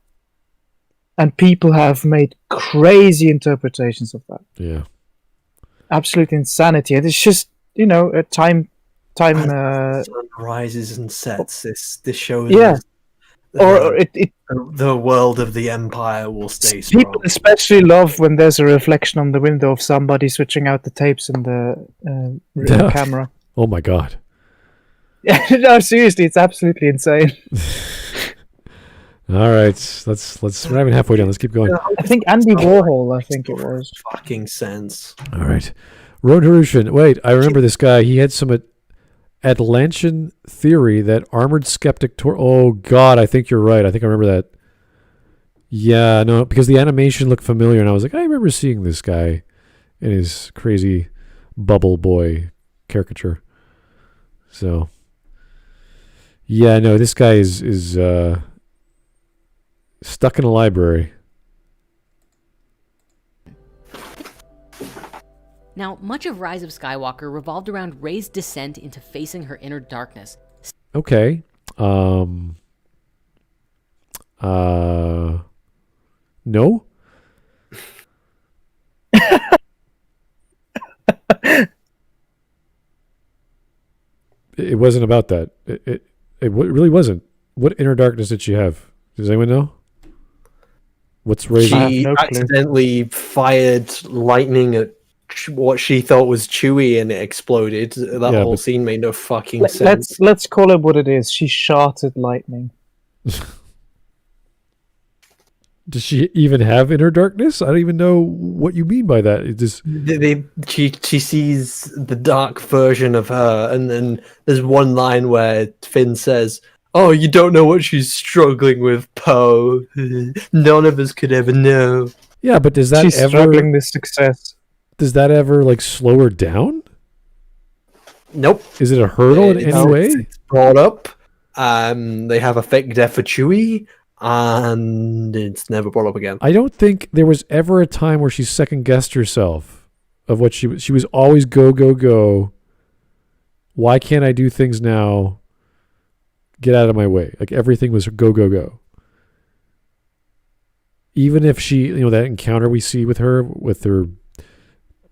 And people have made crazy interpretations of that. Yeah. Absolute insanity. And it's just, a time the sun rises and sets. This shows. Yeah. Or the world of the Empire will stay strong. People especially love when there's a reflection on the window of somebody switching out the tapes in the camera. Oh my God. No, seriously, it's absolutely insane. All right, let's. We're not even halfway done. Let's keep going. I think Andy Warhol. I think it was. Fucking sense. All right, Rone Herushin. Wait, I remember this guy. He had some Atlantean theory that armored skeptic. Oh God, I think you're right. I think I remember that. Yeah, no, because the animation looked familiar, and I was like, I remember seeing this guy in his crazy bubble boy caricature. So. Yeah, no, this guy is stuck in a library. Now, much of Rise of Skywalker revolved around Rey's descent into facing her inner darkness. Okay. No? It wasn't about that. It really wasn't. What inner darkness did she have? Does anyone know? What's raising? She accidentally fired lightning at what she thought was Chewie, and it exploded. That whole scene made no fucking sense. Let's call it what it is. She sharted lightning. Does she even have inner darkness? I don't even know what you mean by that. It just she sees the dark version of her, and then there's one line where Finn says, "Oh, you don't know what she's struggling with, Poe. None of us could ever know." Yeah, but does that she's struggling with success? Does that ever slow her down? Nope. Is it a hurdle in any way? It's brought up. They have a fake death for Chewie. And it's never brought up again. I don't think there was ever a time where she second guessed herself of what she was always go, go, go. Why can't I do things now? Get out of my way. Everything was go, go, go. Even if she, that encounter we see with her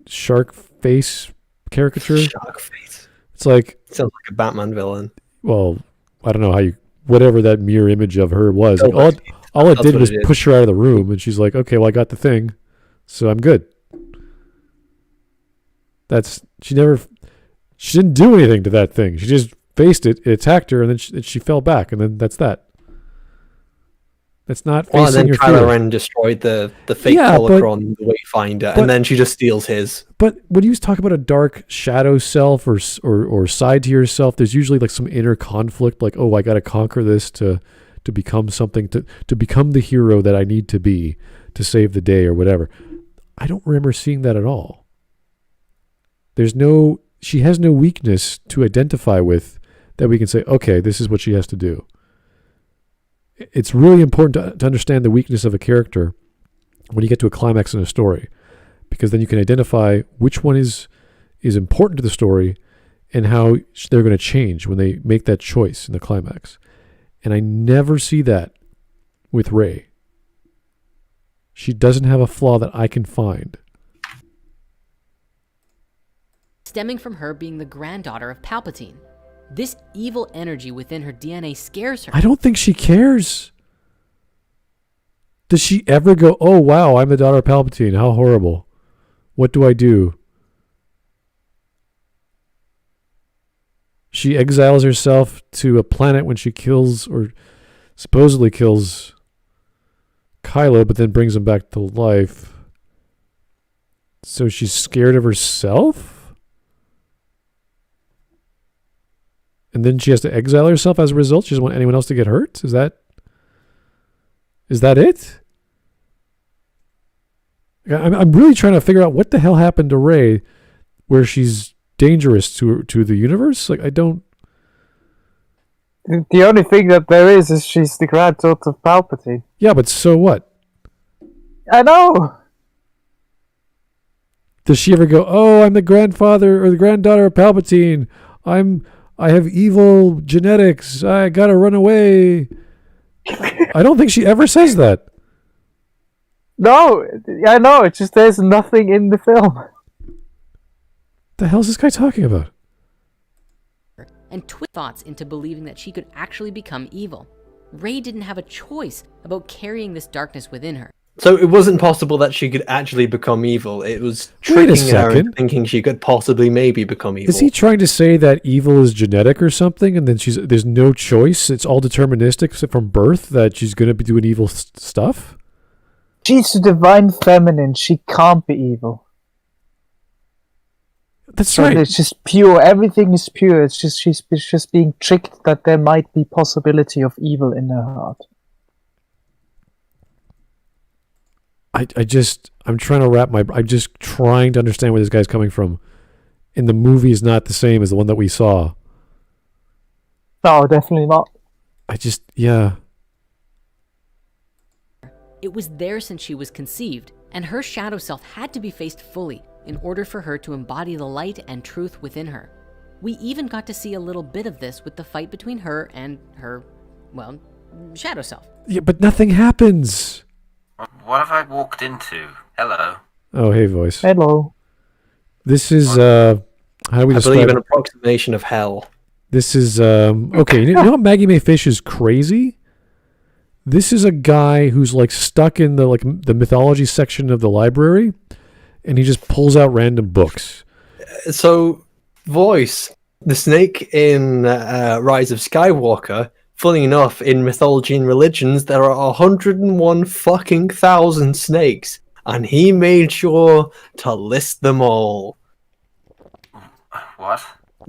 shark face caricature. Shark face. It's like sounds like a Batman villain. Well, I don't know how you. Whatever that mirror image of her was. All it did was push her out of the room, and she's like, okay, well, I got the thing, so I'm good. She didn't do anything to that thing. She just faced it, it attacked her, and then she fell back, and then that's that. That's not facing your fear. Kylo Ren destroyed the fake holocron, the Wayfinder, and then she just steals his. But when you talk about a dark shadow self or side to yourself, there's usually some inner conflict, oh, I got to conquer this to become something, to become the hero that I need to be to save the day or whatever. I don't remember seeing that at all. She has no weakness to identify with that we can say, okay, this is what she has to do. It's really important to understand the weakness of a character when you get to a climax in a story, because then you can identify which one is important to the story and how they're going to change when they make that choice in the climax. And I never see that with Rey. She doesn't have a flaw that I can find. Stemming from her being the granddaughter of Palpatine. This evil energy within her DNA scares her. I don't think she cares. Does she ever go, oh, wow, I'm the daughter of Palpatine. How horrible. What do I do? She exiles herself to a planet when she kills, or supposedly kills, Kylo, but then brings him back to life. So she's scared of herself? And then she has to exile herself as a result? She doesn't want anyone else to get hurt? Is that it? I'm really trying to figure out what the hell happened to Rey where she's dangerous to the universe. Like, I don't... The only thing that there is she's the granddaughter of Palpatine. Yeah, but so what? I know! Does she ever go, oh, I'm the grandfather or the granddaughter of Palpatine. I have evil genetics. I gotta run away. I don't think she ever says that. No, I know. It's just there's nothing in the film. The hell is this guy talking about? And twist thoughts into believing that she could actually become evil. Rey didn't have a choice about carrying this darkness within her. So it wasn't possible that she could actually become evil. It was Wait a tricking her second. into thinking she could possibly maybe become evil. Is he trying to say that evil is genetic or something, and then there's no choice? It's all deterministic from birth that she's going to be doing evil stuff? She's the divine feminine. She can't be evil. That's So right. it's just pure. Everything is pure. It's just she's just being tricked that there might be possibility of evil in her heart. I'm trying to understand where this guy's coming from. And the movie is not the same as the one that we saw. No, definitely not. Yeah. It was there since she was conceived, and her shadow self had to be faced fully in order for her to embody the light and truth within her. We even got to see a little bit of this with the fight between her and her, well, shadow self. Yeah, but nothing happens. What have I walked into? Hello. Oh, hey, voice. Hello. This is, how do we I describe believe it? an approximation of hell. This is, okay, you know how Maggie Mae Fish is crazy? This is a guy who's, like, stuck in the mythology section of the library, and he just pulls out random books. So, voice, the snake in Rise of Skywalker, funny enough, in mythology and religions, there are 101 fucking thousand snakes, and he made sure to list them all. What?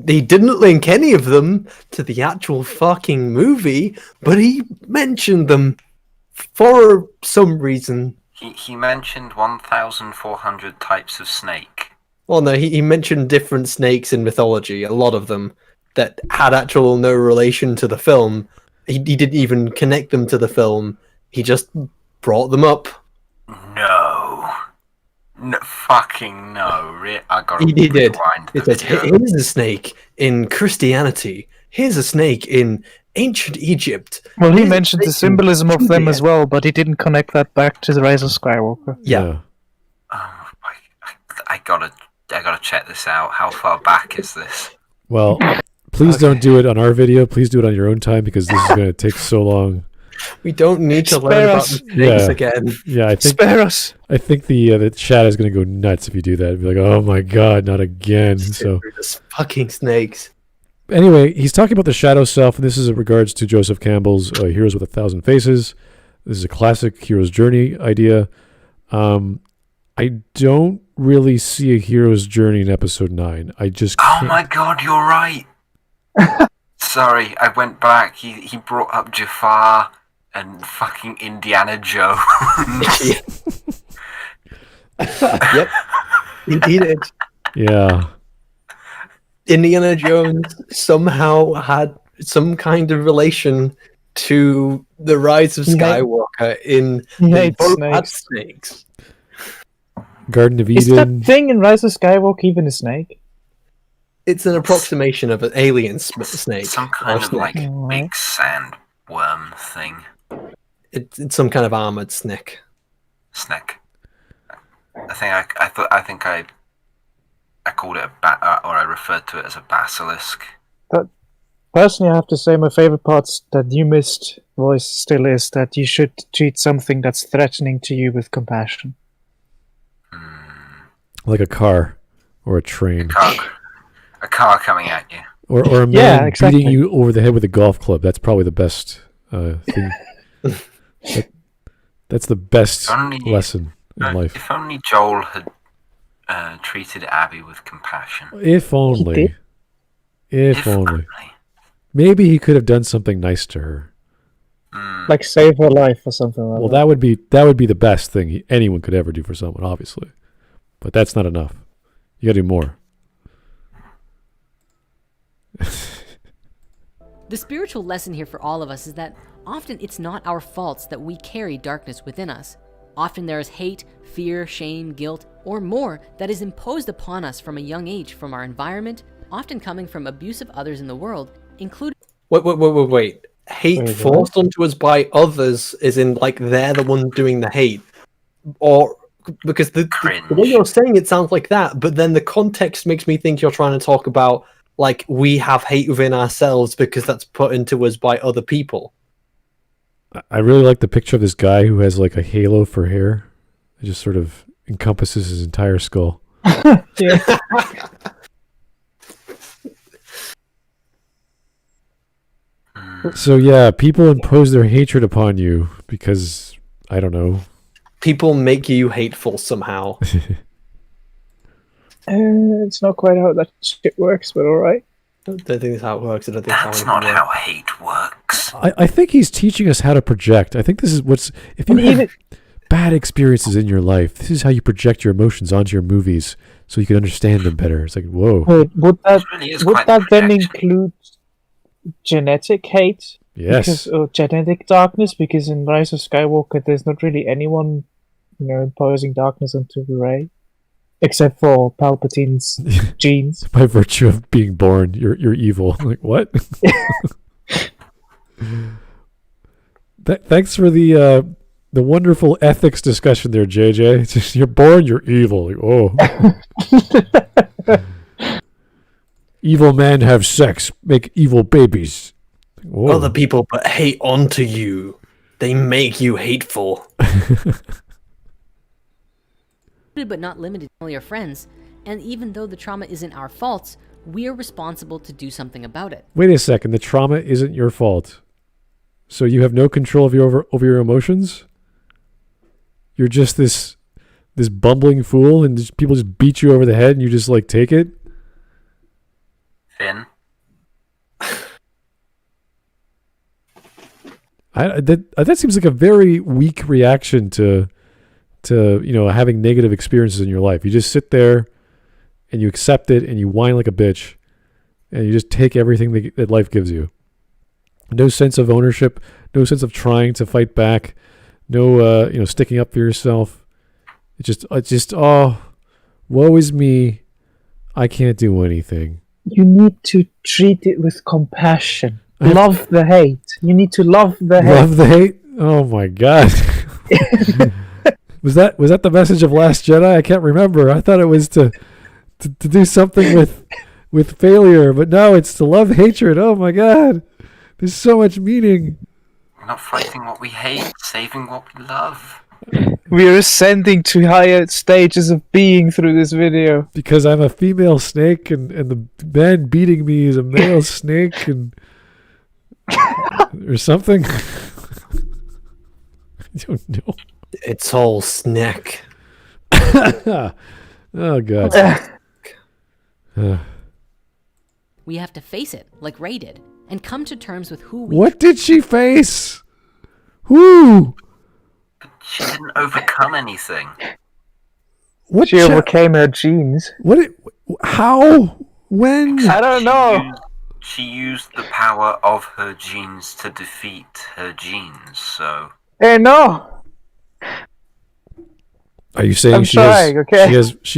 He didn't link any of them to the actual fucking movie, but he mentioned them for some reason. He mentioned 1,400 types of snake. Well, no, he mentioned different snakes in mythology, a lot of them, that had actual no relation to the film. He didn't even connect them to the film. He just brought them up. No, fucking no. I gotta He did. rewind the It says, video. here's a snake in Christianity. Here's a snake in ancient Egypt. Well, he Here's a mentioned the snake in symbolism of them Judea." as well, but he didn't connect that back to the Rise of Skywalker. Yeah. Oh, I gotta check this out. How far back is this? Well, please don't do it on our video. Please do it on your own time, because this is going to take so long. We don't need to Spare learn about us. the snakes Yeah. again. Yeah, I think Spare us. the chat is going to go nuts if you do that. Be like, oh my god, not again. So Just fucking snakes. anyway, he's talking about the shadow self, and this is in regards to Joseph Campbell's Heroes with a Thousand Faces. This is a classic hero's journey idea. I don't really see a hero's journey in episode 9. I just Oh can't. my god, you're right. Sorry, I went back. He brought up Jafar and fucking Indiana Jones. Yep. He did. Yeah. Indiana Jones somehow had some kind of relation to the Rise of He hate- Skywalker in He they hates both had snakes. snakes. Garden of Is that Eden. thing in Rise of Skywalker even a snake? It's an approximation of an alien snake. Some or kind of snake. like Alright. big sandworm thing. It's some kind of armored snake. Snake. I think I called it a or I referred to it as a basilisk. Personally, I have to say my favorite parts that you missed voice still is that you should treat something that's threatening to you with compassion. Like a car or a train. A car coming at you. Or a man beating you over the head with a golf club. That's probably the best thing. That's the best lesson in life. If only Joel had treated Abby with compassion. If only. If only. Maybe he could have done something nice to her. Like save her life or something like that. Well, that would be the best thing anyone could ever do for someone, obviously. But that's not enough. You gotta do more. The spiritual lesson here for all of us is that often it's not our faults that we carry darkness within us. Often there is hate, fear, shame, guilt, or more that is imposed upon us from a young age from our environment, often coming from abusive others in the world, including... Wait. Hate forced onto us by others is in, like, they're the one doing the hate. Or... Because the way you're saying it sounds like that, but then the context makes me think you're trying to talk about, like, we have hate within ourselves because that's put into us by other people. I really like the picture of this guy who has, like, a halo for hair. It just sort of encompasses his entire skull. Yeah. So, yeah, people impose their hatred upon you because, I don't know. People make you hateful somehow. It's not quite how that shit works, but alright. I don't think that's how it works. I don't think That's not how hate works. I think he's teaching us how to project. I think this is what's... If you have bad experiences in your life, this is how you project your emotions onto your movies so you can understand them better. It's like, whoa. Wait, would that then include genetic hate? Yes. Or genetic darkness? Because in Rise of Skywalker, there's not really anyone, imposing darkness onto Rey. Except for Palpatine's genes. By virtue of being born, you're evil. Like, what? Thanks for the wonderful ethics discussion there, JJ. It's just, you're born, you're evil. Like, oh. Evil men have sex, make evil babies. Whoa. Other people put hate onto you. They make you hateful. but not limited to your friends, and even though the trauma isn't our faults, we are responsible to do something about it. Wait a second, the trauma isn't your fault. So you have no control of over your emotions? You're just this bumbling fool and people just beat you over the head and you just like take it? Finn? That seems like a very weak reaction to having negative experiences in your life. You just sit there and you accept it and you whine like a bitch and you just take everything that life gives you. No sense of ownership, no sense of trying to fight back, no sticking up for yourself. It's just woe is me. I can't do anything. You need to treat it with compassion. Love the hate. You need to love the hate. Love the hate? Oh my god. Was that the message of Last Jedi? I can't remember. I thought it was to do something with failure, but no, it's to love hatred. Oh my god. There's so much meaning. We're not fighting what we hate, saving what we love. We are ascending to higher stages of being through this video. Because I'm a female snake and the man beating me is a male snake and or something. I don't know. It's all snack. Oh god. We have to face it, like Rey did, and come to terms with who we... What did she face? Who? She didn't overcome anything. What she overcame her genes. How? When? I don't know. She used the power of her genes to defeat her genes, so... Hey, no! Are you saying she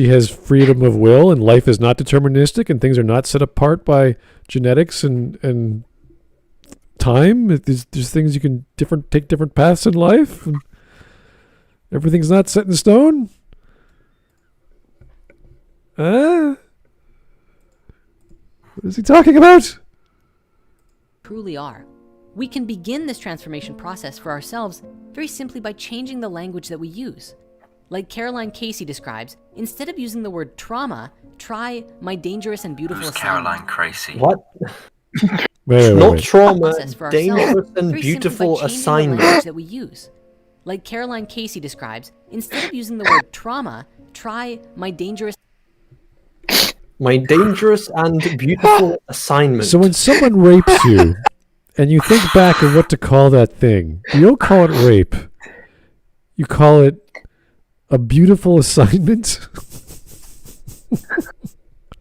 has freedom of will and life is not deterministic and things are not set apart by genetics and time? There's things you can take different paths in life and everything's not set in stone? What is he talking about? truly are. We can begin this transformation process for ourselves very simply by changing the language that we use. Like Caroline Casey describes, instead of using the word trauma, try my dangerous and beautiful Who's assignment. Caroline Crazy? What? Wait. Not trauma, Process for ourselves dangerous and very beautiful simply by changing the assignment. language that we use. Like Caroline Casey describes, instead of using the word trauma, try my dangerous and beautiful assignment. So when someone rapes you, and you think back of what to call that thing, you don't call it rape. You call it a beautiful assignment.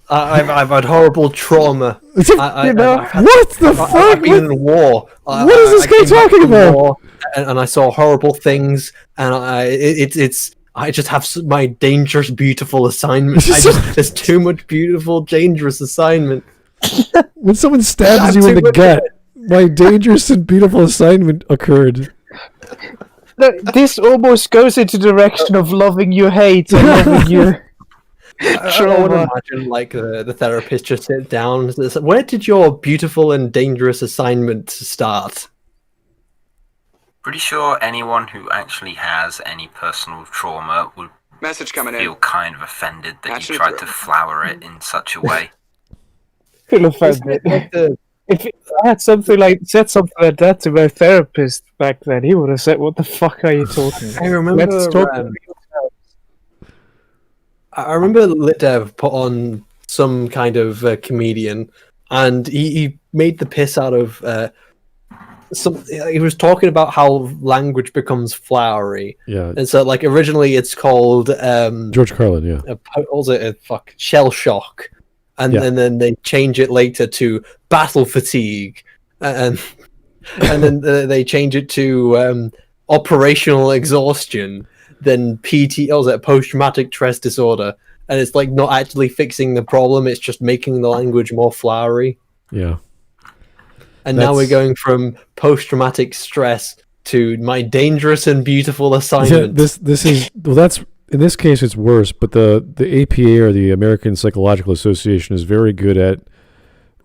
I've had horrible trauma. What the fuck? I've been in war. What is this guy talking about? War, and I saw horrible things, and I just have my dangerous, beautiful assignment. There's too much beautiful, dangerous assignment. When someone stabs you in the gut, my dangerous and beautiful assignment occurred. This almost goes into the direction of loving you hate and loving you. I would imagine like the therapist just sit down and says, "Where did your beautiful and dangerous assignment start?" Pretty sure anyone who actually has any personal trauma would Message coming feel in. kind of offended that Patch you it tried through. to flower it in such a way. Feel offended. Like the- If I had said something like that to my therapist back then, he would have said, "What the fuck are you talking about? I remember. Let's talk." I remember LitDev put on some kind of comedian, and he made the piss out of he was talking about how language becomes flowery, Yeah, and so like originally it's called George Carlin. Yeah, what was it? Shell shock, and Yeah. then they change it later to battle fatigue, and then they change it to operational exhaustion. Then post-traumatic stress disorder, and it's like not actually fixing the problem; it's just making the language more flowery. yeah. And now we're going from post-traumatic stress to my dangerous and beautiful Yeah, assignment. this is that's in this case it's worse, but the APA or the American Psychological Association is very good at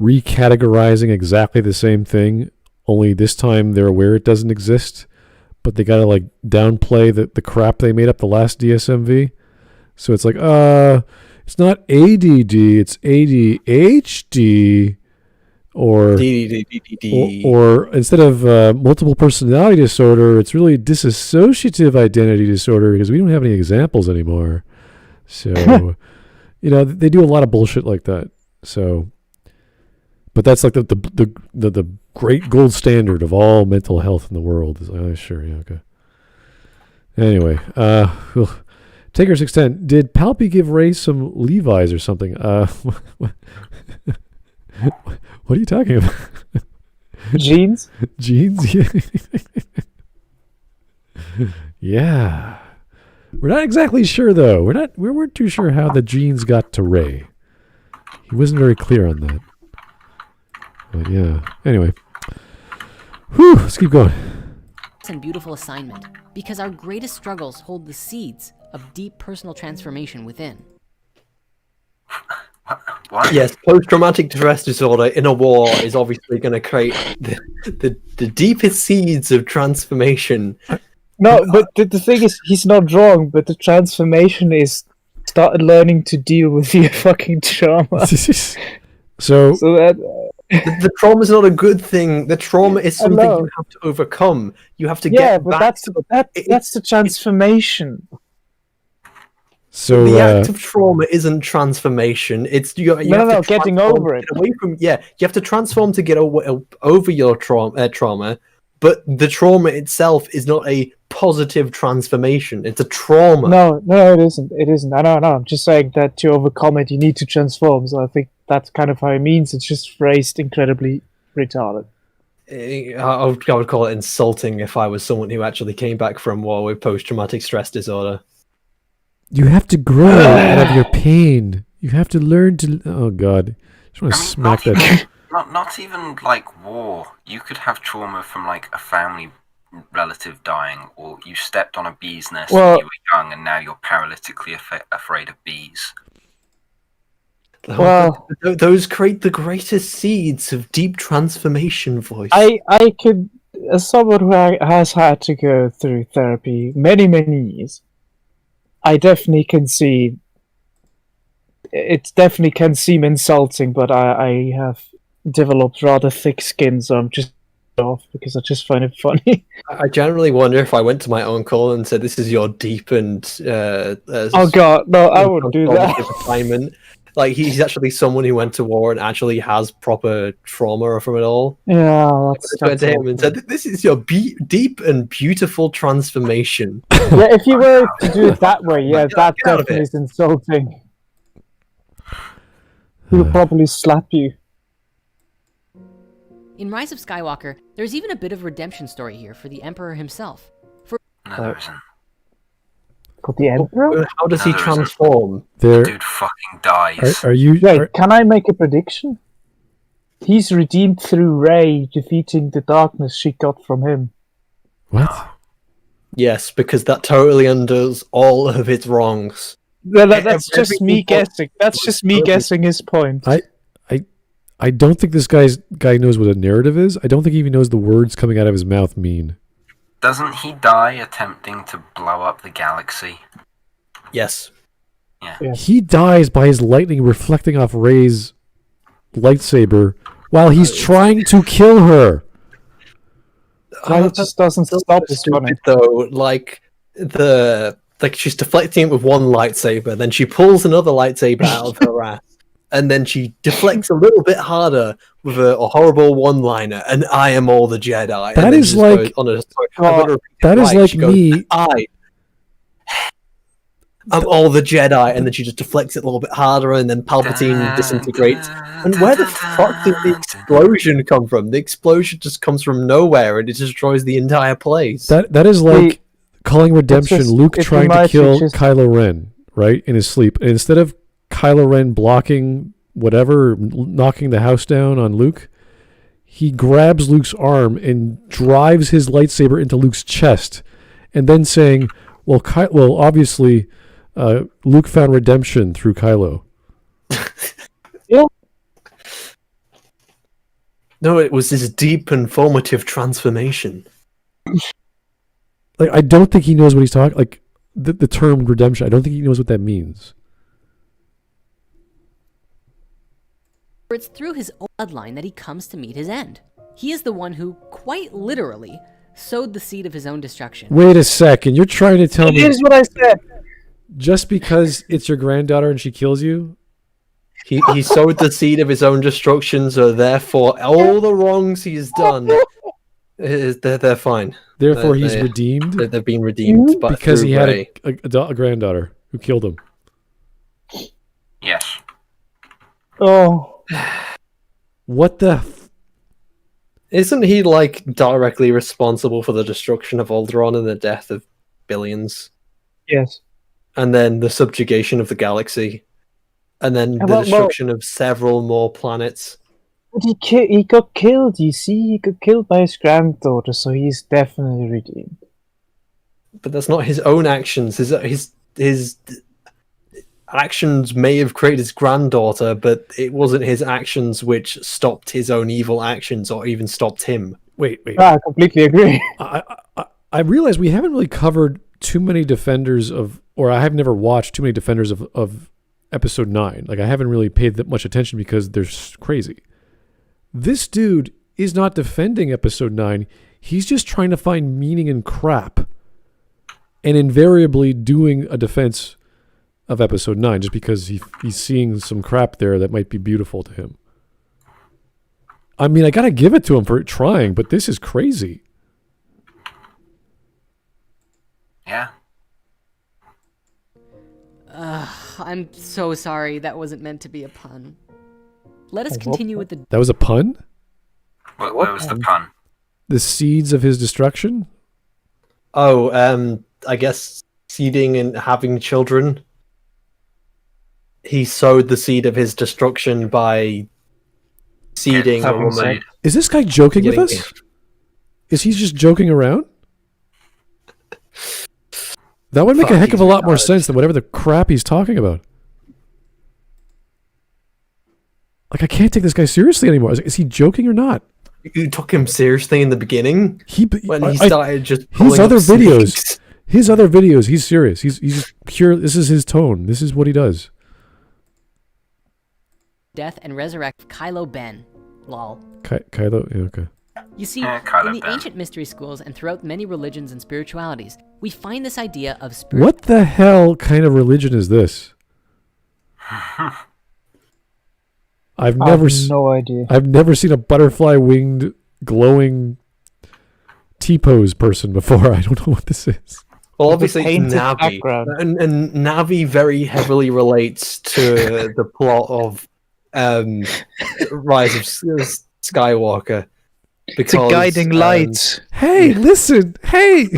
recategorizing exactly the same thing. Only this time they're aware it doesn't exist, but they gotta like downplay the crap they made up the last DSMV. So it's like, it's not ADD, it's ADHD, or instead of multiple personality disorder, it's really dissociative identity disorder, because we don't have any examples anymore. So, they do a lot of bullshit like that. So, but that's like the great gold standard of all mental health in the world. Sure, yeah, okay. Anyway, Taker 610, did Palpy give Ray some Levi's or something? What are you talking about? Jeans? Jeans? Yeah. We're not exactly sure though. We weren't too sure how the jeans got to Ray. He wasn't very clear on that. But yeah. Anyway. Whew, let's keep going. and beautiful assignment, because our greatest struggles hold the seeds of deep personal transformation within. What? Yes, post-traumatic stress disorder in a war is obviously going to create the deepest seeds of transformation. No, but the thing is, he's not wrong, but the transformation is start learning to deal with your fucking trauma. So that... The trauma is not a good thing. The trauma is something you have to overcome. You have to get but back. that's the transformation. So the act of trauma isn't transformation. It's you have to getting over it. Away from you have to transform to get over your trauma. But the trauma itself is not a positive transformation. It's a trauma. No, it isn't. It isn't. I know. I'm just saying that to overcome it, you need to transform. So I think that's kind of how it means. It's just phrased incredibly retarded. I would call it insulting if I was someone who actually came back from war with post-traumatic stress disorder. You have to grow out of your pain. You have to learn to... Oh, God. I just want to smack that... Not even like war. You could have trauma from like a family relative dying, or you stepped on a bee's nest when you were young and now you're paralytically afraid of bees. Well, those create the greatest seeds of deep transformation, voice. I could, as someone who has had to go through therapy many years, I definitely can see. It definitely can seem insulting, but I have developed rather thick skin, so I'm just off because I just find it funny. I generally wonder if I went to my uncle and said, "This is your deep and Oh god, no, I wouldn't do that. assignment." Like he's actually someone who went to war and actually has proper trauma from it all. Yeah, I went to him and said, "This is your deep and beautiful transformation." Yeah, if you were to do it that way, yeah, that Get out of definitely it. is insulting. He would probably slap you. In Rise of Skywalker, there's even a bit of redemption story here for the Emperor himself. No, there isn't. For the Emperor? How does he No, there isn't. transform? There, Dude fucking dies. are you? Wait, can I make a prediction? He's redeemed through Rey defeating the darkness she got from him. What? Yes, because that totally undoes all of its wrongs. Well, that's just Everything me was- guessing. That's just me guessing his point. I don't think this guy knows what a narrative is. I don't think he even knows the words coming out of his mouth mean. Doesn't he die attempting to blow up the galaxy? Yes. Yeah. He dies by his lightning reflecting off Rey's lightsaber while he's trying to kill her. Why it just doesn't stop is funny. Stupid though. Like she's deflecting it with one lightsaber, then she pulls another lightsaber out of her ass, and then she deflects a little bit harder with a horrible one-liner. And I am all the Jedi. That and then is she just like- goes on a, sorry, Oh, I'm gonna repeat it That is right. like She goes, me. I'm all the Jedi, and then she just deflects it a little bit harder, and then Palpatine disintegrates. And where the fuck did the explosion come from? The explosion just comes from nowhere, and it destroys the entire place. That is like calling redemption. just- Luke if trying you to might kill just- Kylo Ren, right, in his sleep. And instead of Kylo Ren blocking whatever, knocking the house down on Luke, he grabs Luke's arm and drives his lightsaber into Luke's chest, and then saying, "Well, obviously, Luke found redemption through Kylo." No, it was this deep and formative transformation. Like, I don't think he knows what he's talking. Like the term redemption, I don't think he knows what that means. It's through his own bloodline that he comes to meet his end. He is the one who, quite literally, sowed the seed of his own destruction. Wait a second, you're trying to tell me Here's what I said. just because it's your granddaughter and she kills you? He sowed the seed of his own destruction, so therefore all the wrongs he's done, they're fine. Therefore, he's they- redeemed They've been redeemed, but because through he had Rey. a granddaughter who killed him. Yes. Oh, What the? Isn't he like directly responsible for the destruction of Alderaan and the death of billions, yes. and then the subjugation of the galaxy, and then the Well, destruction of several more planets? But he got killed, you see? He got killed by his granddaughter, so he's definitely redeemed. But that's not his own actions. His actions may have created his granddaughter, but it wasn't his actions which stopped his own evil actions or even stopped him. Wait. I completely agree. I realize we haven't really covered too many defenders of, or I have never watched too many defenders of Episode 9. Like, I haven't really paid that much attention because they're crazy. This dude is not defending Episode 9. He's just trying to find meaning in crap and invariably doing a defense of Episode 9 just because he's seeing some crap there that might be beautiful to him. I mean, I gotta give it to him for trying, but this is crazy. Yeah. I'm so sorry, that wasn't meant to be a pun. Let us continue with the... That was a pun? Where was the pun? The seeds of his destruction? Oh, I guess seeding and having children. He sowed the seed of his destruction by seeding a Having woman. Is this guy joking with Getting- us? Is he just joking around? That would make a Fuck, heck of a he's lot more retarded. sense than whatever the crap he's talking about. Like, I can't take this guy seriously anymore. Is he joking or not? You took him seriously in the beginning when he started just his other videos. Snakes. His other videos, he's serious. He's just pure. This is his tone. This is what he does. Death and resurrect Kylo Ben. Lol. Kylo. Yeah, okay. You see, Kylo in the Ben. ancient mystery schools and throughout many religions and spiritualities, we find this idea of What the hell kind of religion is this? I've I never. have no idea. I've never seen a butterfly winged, glowing T-pose person before. I don't know what this is. Well, With obviously it's painted Navi, background. and Navi very heavily relates to the plot of Rise of Skywalker. It's a guiding light. Hey, listen! Hey,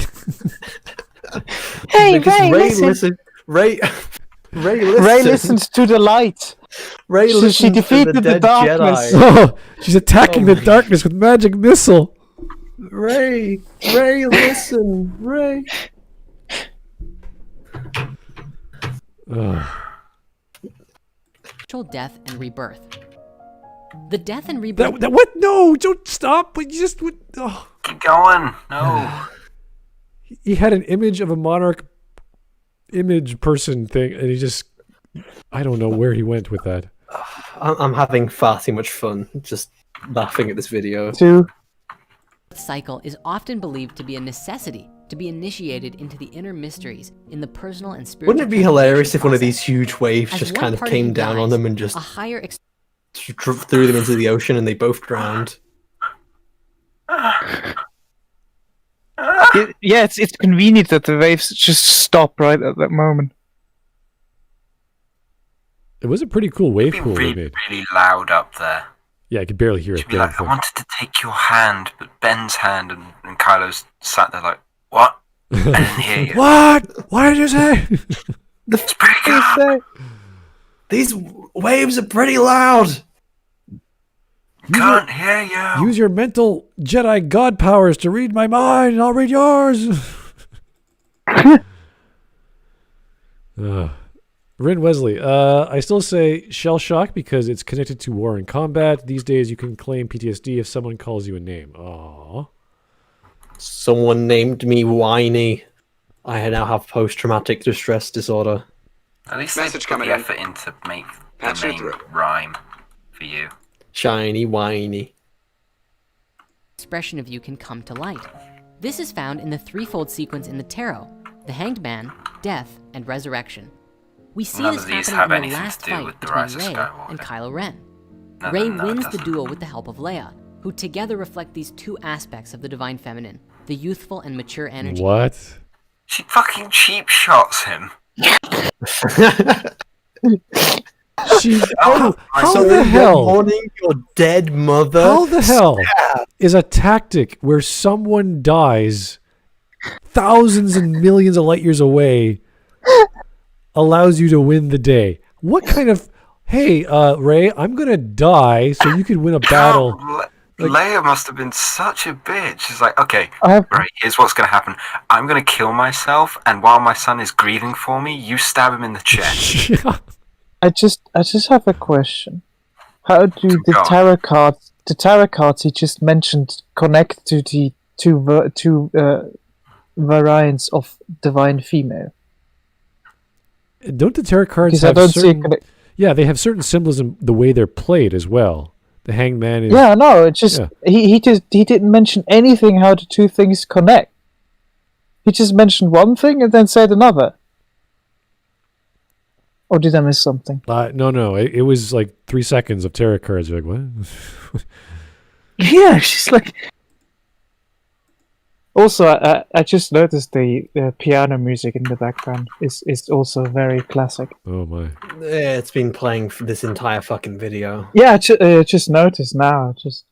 Hey, because Ray, Ray listen. Ray Ray listens. listens to the light. Ray She listens to defeated the dead darkness. Jedi. oh, she's attacking Oh the my- darkness with magic missile. Ray, listen, Ray. Ugh. spiritual death and rebirth. The death and rebirth. That what? No, don't stop! But you just would. Oh. Keep going. No. He had an image of a monarch image person thing, and he just. I don't know where he went with that. I'm having far too much fun just laughing at this video. Two. cycle is often believed to be a necessity to be initiated into the inner mysteries in the personal and spiritual. Wouldn't it be hilarious if one of process. these huge waves As just one kind of party came down on dies, them and just a higher threw them into the ocean and they both drowned? Yeah, it's convenient that the waves just stop right at that moment. It was a pretty cool wave Be pool they really, made. really loud up there. Yeah, I could barely hear it. She'd be like, I wanted to take your hand, but Ben's hand, and Kylo's sat there like, what? I didn't hear you. What? What did you say? Speak up! These waves are pretty loud. Can't hear you! Use your mental Jedi god powers to read my mind, and I'll read yours. Rin Wesley, I still say shell shock because it's connected to war and combat. These days, you can claim PTSD if someone calls you a name. Aww. Someone named me whiny. I now have post-traumatic distress disorder. At least Message they put coming the in. effort in to make Patch the it name through. rhyme for you. Shiny whiny. expression of you can come to light. This is found in the threefold sequence in the tarot: the Hanged Man, Death, and Resurrection. We see None this of these happening have in the anything last to do fight with the between Rise of Rey Skywalker. and Kylo Ren. No, Rey no, it wins the doesn't. duel with the help of Leia, who together reflect these two aspects of the divine feminine, the youthful and mature energy. What? She fucking cheap shots him. She, Oh, how So the you're hell? mourning your dead mother? How the hell is a tactic where someone dies thousands and millions of light years away allows you to win the day? What kind of, hey, Ray, I'm going to die so you can win a battle. Leia must have been such a bitch. She's like, okay, I have right, here's what's going to happen. I'm going to kill myself, and while my son is grieving for me, you stab him in the chest. I just have a question. How do the Go on. tarot cards he just mentioned connect to the two variants of divine female? Don't the tarot cards Because I have don't see a certain... connect. Yeah, they have certain symbolism the way they're played as well. The Hanged Man is... Yeah, no, it just Yeah. he didn't mention anything how the two things connect. He just mentioned one thing and then said another. Or did I miss something? No. It was like 3 seconds of tarot cards. You're like, what? Yeah, she's like. Also, I just noticed the piano music in the background is also very classic. Oh, my. Yeah, it's been playing for this entire fucking video. Yeah, I just noticed now. Just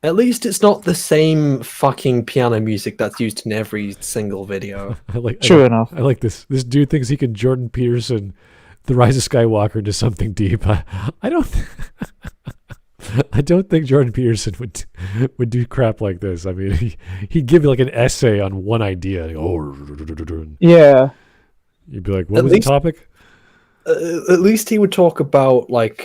At least it's not the same fucking piano music that's used in every single video. True enough. I like this. This dude thinks he can Jordan Peterson The Rise of Skywalker into something deep. I don't... I don't think Jordan Peterson would do crap like this. I mean, he'd give you like an essay on one idea. Like, Yeah. you'd be like, what At was least- the topic? At least he would talk about like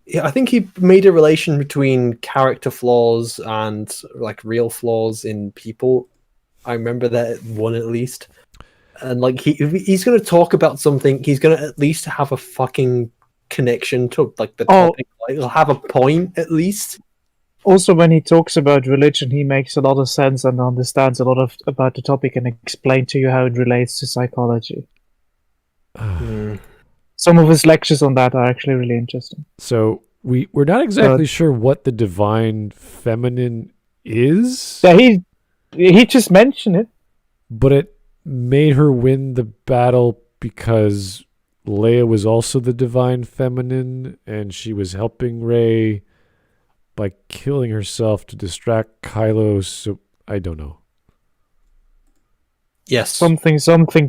Yeah, I think he made a relation between character flaws and like real flaws in people. I remember that one at least. And like he's going to talk about something, he's going to at least have a fucking connection to like the topic. Like, he'll have a point at least. Also, when he talks about religion, he makes a lot of sense and understands a lot about the topic and explain to you how it relates to psychology. Some of his lectures on that are actually really interesting. So we're not exactly sure what the divine feminine is. Yeah, he just mentioned it. But it made her win the battle because Leia was also the divine feminine, and she was helping Rey by killing herself to distract Kylo. So I don't know. Yes. Something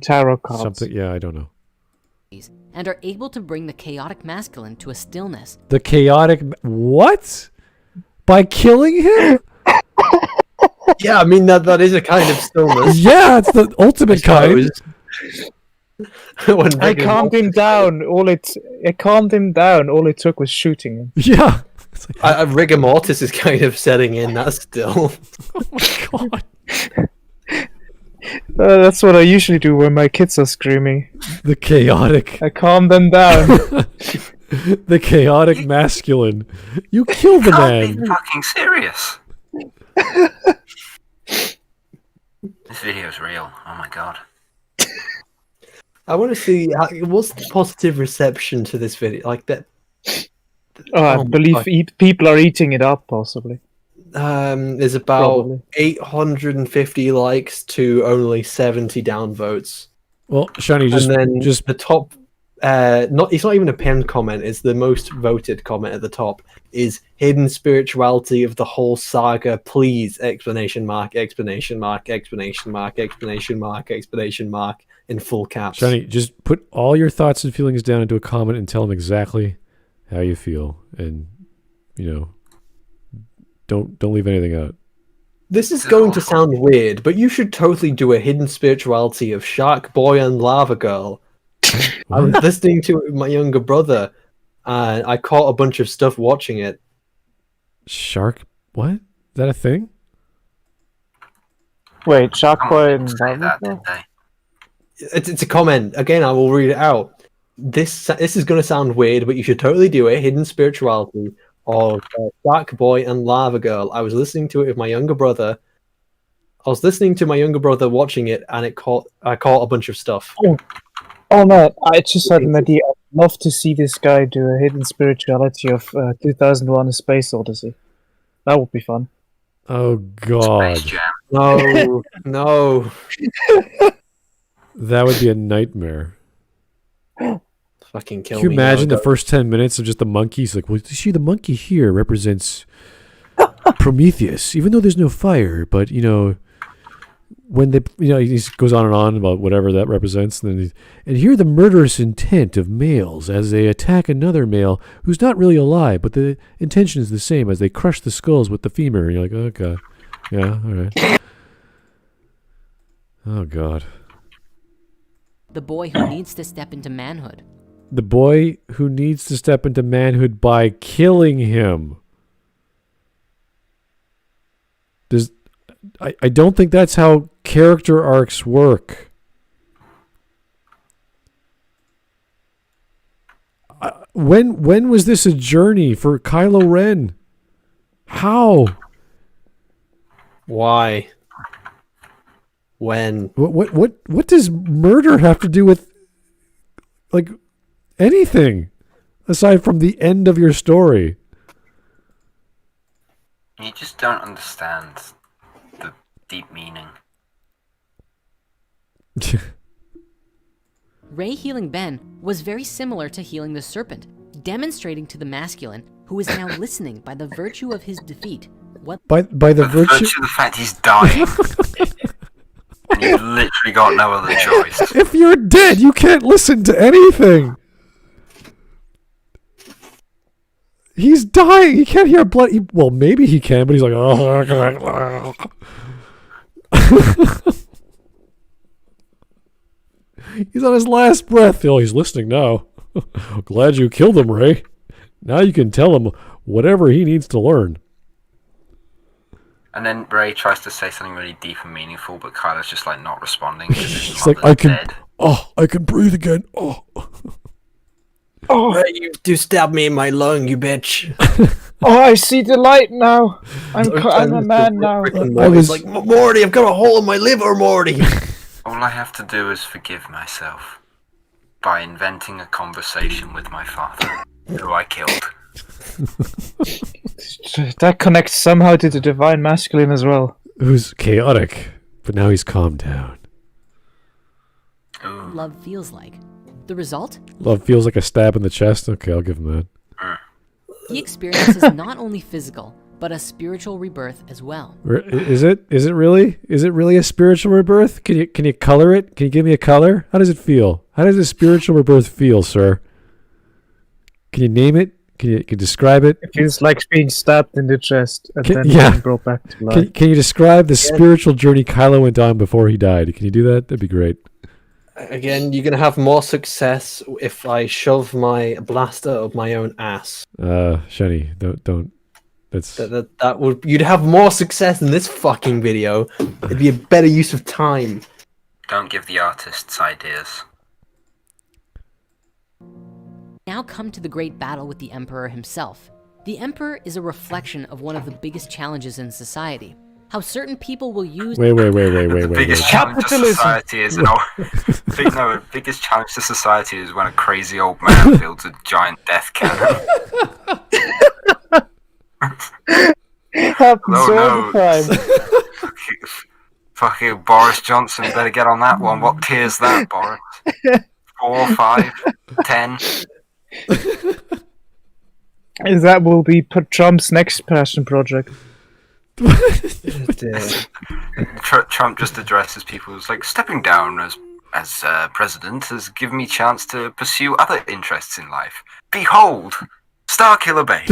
tarot cards. Something, yeah, I don't know. And are able to bring the chaotic masculine to a stillness. The chaotic... What? By killing him? Yeah, I mean, that is a kind of stillness. Yeah, it's the ultimate kind. I calmed him down. All it took was shooting him. Yeah. Rigor mortis is kind of setting in. That's still. Oh my god. That's what I usually do when my kids are screaming. The chaotic. I calm them down. The chaotic masculine. You kill the man. Can't be fucking serious. This video's real. Oh my god. I want to see what's the positive reception to this video. Like that. I believe people are eating it up, possibly. There's about 850 likes to only 70 downvotes. Well, Shiny, just the top. It's not even a pinned comment. It's the most voted comment at the top. Is hidden spirituality of the whole saga? Please! Explanation mark! Explanation mark! Explanation mark! Explanation mark! Explanation mark! In full caps. Shiny, just put all your thoughts and feelings down into a comment and tell them exactly how you feel, and don't leave anything out. This is going to sound weird, but you should totally do a hidden spirituality of Shark Boy and Lava Girl. I was listening to it with my younger brother, and I caught a bunch of stuff watching it. Shark? What? Is that a thing? Wait, Shark Boy and Lava Girl? It's a comment. Again, I will read it out. This is going to sound weird, but you should totally do it. Hidden spirituality of Shark Boy and Lava Girl. I was listening to it with my younger brother. I was listening to my younger brother watching it, and I caught a bunch of stuff. Oh man, I just had an idea. I'd love to see this guy do a hidden spirituality of 2001: A Space Odyssey. That would be fun. Oh god. No, no. That would be a nightmare. Fucking kill me. Can you imagine the first 10 minutes of just the monkeys? Like, well, you see, the monkey here represents Prometheus, even though there's no fire. But when they, he goes on and on about whatever that represents, and here the murderous intent of males as they attack another male who's not really alive, but the intention is the same as they crush the skulls with the femur. And you're like, okay, yeah, all right. Oh god. The boy who needs to step into manhood. The boy who needs to step into manhood by killing him. I don't think that's how character arcs work. When was this a journey for Kylo Ren? How? Why? When? What does murder have to do with like anything aside from the end of your story? You just don't understand the deep meaning. Rey healing Ben was very similar to healing the serpent, demonstrating to the masculine, who is now listening by the virtue of his defeat. By the virtue of the fact he's dying. And you've literally got no other choice. If you're dead, you can't listen to anything. He's dying. He can't hear blood. Well, maybe he can, but he's like, oh. He's on his last breath. Oh, he's listening now. Glad you killed him, Rey. Now you can tell him whatever he needs to learn. And then Ray tries to say something really deep and meaningful, but Kylo's just like not responding. He's like, I can breathe again. Oh. Oh, you do stab me in my lung, you bitch. Oh, I see the light now. I'm a man now. I was like, Morty, I've got a hole in my liver, Morty. All I have to do is forgive myself by inventing a conversation with my father, who I killed. That connects somehow to the divine masculine as well. Who's chaotic, but now he's calmed down. Ooh. Love feels like. The result? Love feels like a stab in the chest. Okay, I'll give him that. He experiences not only physical, but a spiritual rebirth as well. Is it really? Is it really a spiritual rebirth? Can you color it? Can you give me a color? How does it feel? How does a spiritual rebirth feel, sir? Can you name it? Can you describe it? It feels like being stabbed in the chest and then being brought back to life. Can you describe the spiritual journey Kylo went on before he died? Can you do that? That'd be great. Again, you're gonna have more success if I shove my blaster up my own ass. Shiny, don't. That's that would you'd have more success in this fucking video. It'd be a better use of time. Don't give the artists ideas. Now come to the great battle with the Emperor himself. The Emperor is a reflection of one of the biggest challenges in society. How certain people will use... Wait. The biggest challenge to society is... the biggest challenge to society is when a crazy old man builds a giant death cannon. Happens all the time. Fucking Boris Johnson better get on that one. What tier's that, Boris? 4, 5, 10? That will be Trump's next passion project. Trump just addresses people as like, stepping down as president has given me a chance to pursue other interests in life. Behold, Starkiller Base.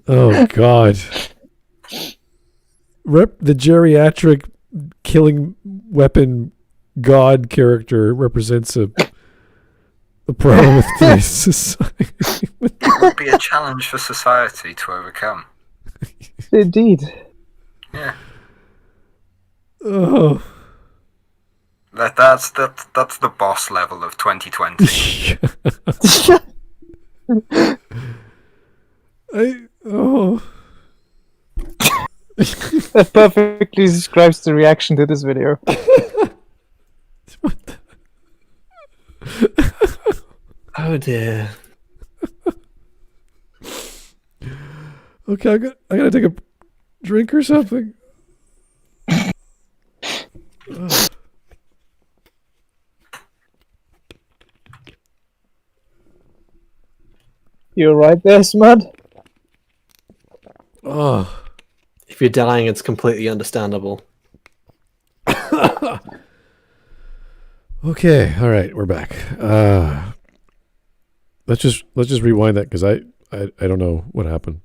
Oh God. The geriatric killing weapon god character represents a problem with today's society. It would be a challenge for society to overcome. Indeed. Yeah. Oh. That's the boss level of 2020. That perfectly describes the reaction to this video. Oh dear. Okay, I gotta take a drink or something. You're right there, Smud? Oh. If you're dying, it's completely understandable. Okay, all right, we're back. Let's just rewind that because I don't know what happened.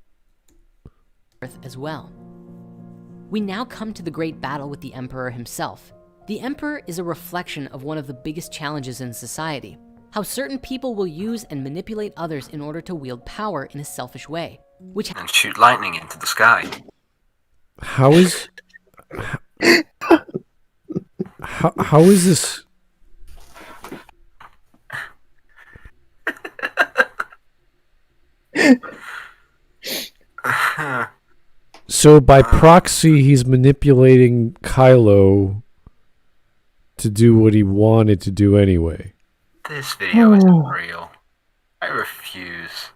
As well. We now come to the great battle with the Emperor himself. The Emperor is a reflection of one of the biggest challenges in society. How certain people will use and manipulate others in order to wield power in a selfish way, and shoot lightning into the sky. How is this? So by proxy, he's manipulating Kylo to do what he wanted to do anyway. This video isn't real. I refuse.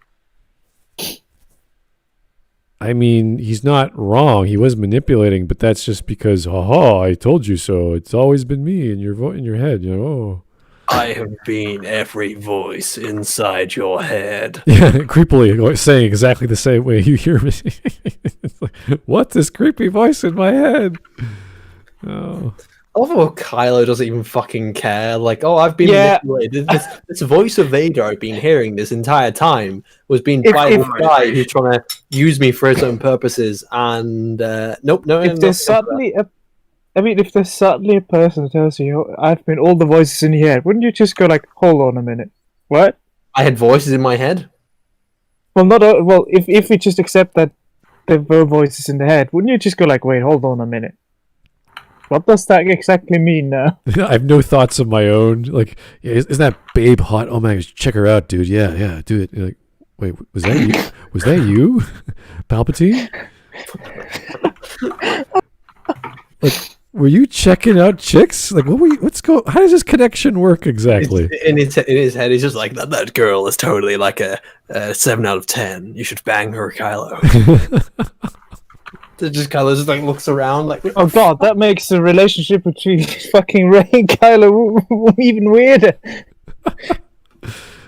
I mean, he's not wrong. He was manipulating, but that's just because, I told you so. It's always been me in your head, you know. Oh. I have been every voice inside your head. Yeah, creepily saying exactly the same way you hear me. It's like, what's this creepy voice in my head? Oh. Although Kylo doesn't even fucking care. Like, I've been manipulated. This voice of Vader I've been hearing this entire time was being by a guy who's trying to use me for his own purposes. And nope. If there's suddenly if there's suddenly a person who tells you, I've been all the voices in your head, wouldn't you just go like, hold on a minute? What? I had voices in my head. Well, not well. If we just accept that there were voices in the head, wouldn't you just go like, "Wait, hold on a minute. What does that exactly mean now?" I have no thoughts of my own. Like, yeah, isn't that babe hot? Oh my gosh, check her out, dude. Yeah, do it. You're like, wait, was that you? Was that you, Palpatine? Like, were you checking out chicks? Like, how does this connection work exactly? In his head, he's just like, that girl is totally like a 7 out of 10. You should bang her, Kylo. Kylo just like looks around like, Oh god, that makes the relationship between fucking Rey and Kylo even weirder.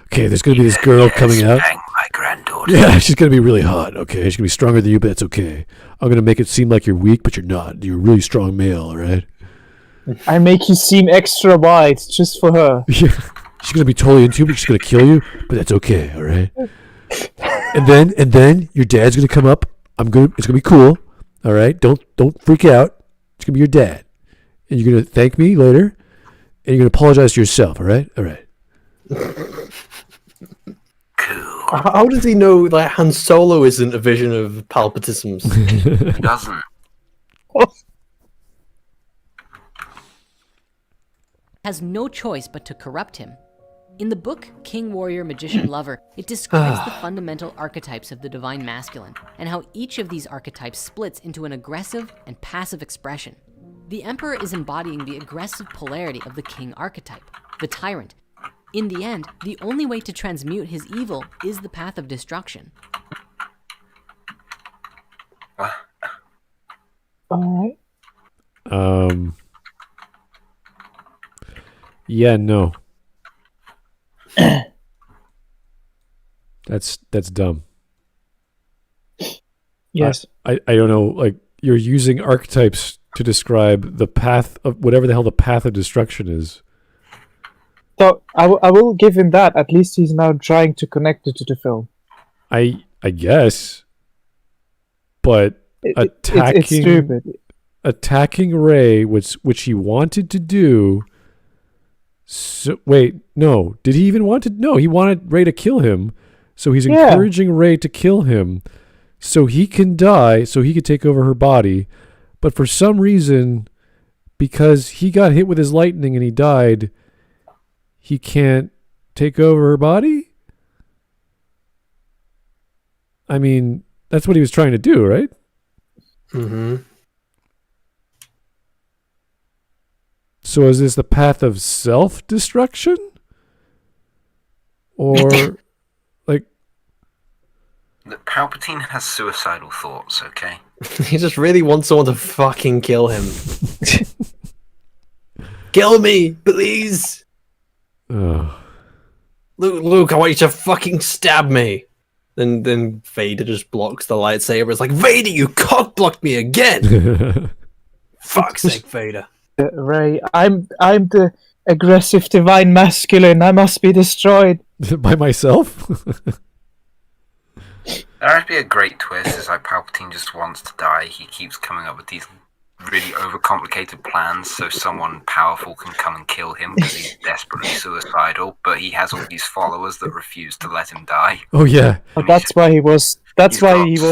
Okay, there's gonna be this girl coming out. Bang my granddaughter. Yeah, she's gonna be really hot. Okay, she's gonna be stronger than you, but it's okay. I'm gonna make it seem like you're weak, but you're not. You're a really strong male, all right? I make you seem extra wide just for her. Yeah, she's gonna be totally into you, but she's gonna kill you, but that's okay, all right? And then your dad's gonna come up. It's gonna be cool, all right? Don't freak out. It's gonna be your dad, and you're gonna thank me later, and you're gonna apologize to yourself, all right? All right. how does he know like Han Solo isn't a vision of Palpatisms? He doesn't. Has no choice but to corrupt him. In the book King, Warrior, Magician, Lover, it describes the fundamental archetypes of the divine masculine and how each of these archetypes splits into an aggressive and passive expression. The Emperor is embodying the aggressive polarity of the king archetype, the tyrant. In the end, the only way to transmute his evil is the path of destruction. Alright. Yeah, no. That's dumb. Yes. I don't know, like, you're using archetypes to describe the path of whatever the hell the path of destruction is. So I will give him that. At least he's now trying to connect it to the film. I guess. But It's stupid. attacking Rey, which he wanted to do. So wait, no. Did he even want to? No, he wanted Rey to kill him. So he's encouraging Rey to kill him, so he can die, so he could take over her body. But for some reason, because he got hit with his lightning and he died, he can't take over her body? I mean, that's what he was trying to do, right? Mm-hmm. So is this the path of self-destruction? Or, like... Look, Palpatine has suicidal thoughts, okay? He just really wants someone to fucking kill him. Kill me, please! Luke, I want you to fucking stab me. Then Vader just blocks the lightsaber. It's like, Vader, you cock blocked me again. Fuck's sake, Vader. Rey, I'm the aggressive divine masculine. I must be destroyed. By myself? That would be a great twist. Is like Palpatine just wants to die. He keeps coming up with these really overcomplicated plans so someone powerful can come and kill him because he's desperately suicidal. But he has all these followers that refuse to let him die. Oh yeah. But that's why he was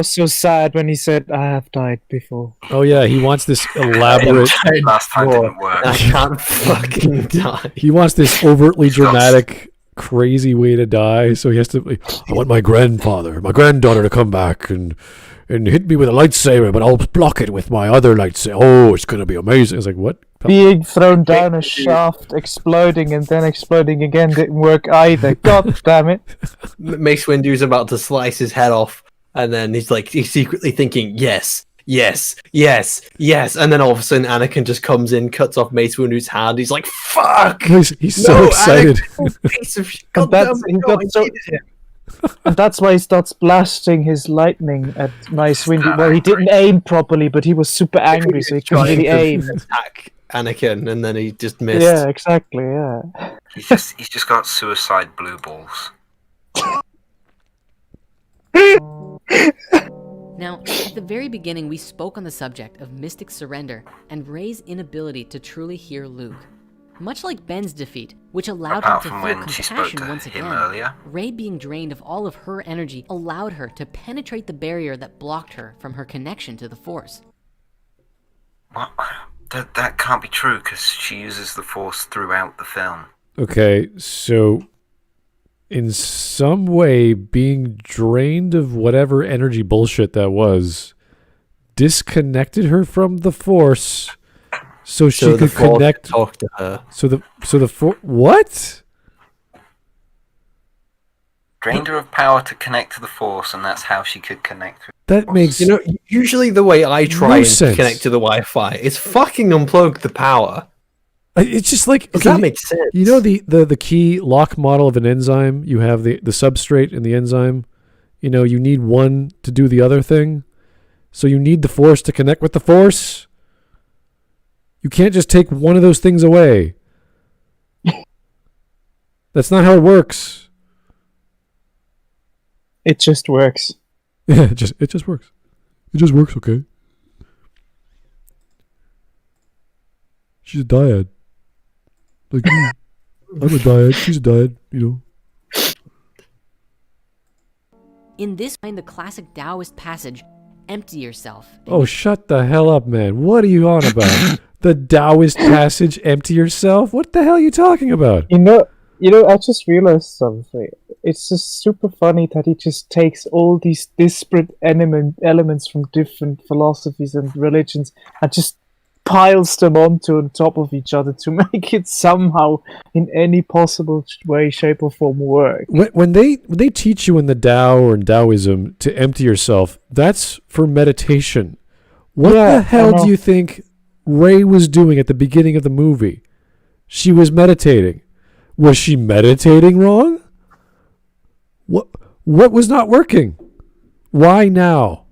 so sad when he said, "I have died before." Oh yeah, he wants this elaborate... Last time didn't work. I can't fucking die. He wants this overtly dramatic, crazy way to die, so he has to... I want my granddaughter to come back and hit me with a lightsaber, but I'll block it with my other lightsaber. Oh, it's going to be amazing. It's like, what? Being thrown down a shaft, exploding, and then exploding again didn't work either. God damn it. Mace Windu's about to slice his head off, and then he's secretly thinking, yes, yes, yes, yes. And then all of a sudden, Anakin just comes in, cuts off Mace Windu's hand. He's like, fuck! He's so excited. Anakin, piece of shit. God damn it, And that's why he starts blasting his lightning at Mace Windu. Well, he didn't aim properly, but he was super angry, so he couldn't really aim. Attack Anakin, and then he just missed. Yeah, exactly. Yeah. He's just got suicide blue balls. Now, at the very beginning, we spoke on the subject of mystic surrender and Rey's inability to truly hear Luke. Much like Ben's defeat, which allowed Apart him from to feel when she spoke compassion to once him again, earlier. Rey being drained of all of her energy allowed her to penetrate the barrier that blocked her from her connection to the Force. What? That can't be true, because she uses the Force throughout the film. Okay, so in some way, being drained of whatever energy bullshit that was disconnected her from the Force, so she the could Force connect. talk to her. So the Force. What? Drained her of power to connect to the Force, and that's how she could connect with That makes You know, usually the way I try No and sense. connect to the Wi-Fi is fucking unplug the power. it's just like Does okay, that make sense? You know the key lock model of an enzyme. You have the substrate and the enzyme. You know you need one to do the other thing, so you need the Force to connect with the Force. You can't just take one of those things away. That's not how it works. It just works. Yeah, it just works. It just works, okay? She's a dyad. Like me. I'm a dyad. She's a dyad, you know. In this, find the classic Taoist passage, empty yourself. Oh, shut the hell up, man. What are you on about? The Taoist passage, empty yourself? What the hell are you talking about? You know, I just realized something. It's just super funny that he just takes all these disparate elements from different philosophies and religions and just piles them on top of each other to make it somehow, in any possible way, shape, or form, work. When they teach you in the Tao or in Taoism to empty yourself, that's for meditation. What Yeah, the hell I know. do you think Rey was doing at the beginning of the movie? She was meditating. Was she meditating wrong? What was not working? Why now?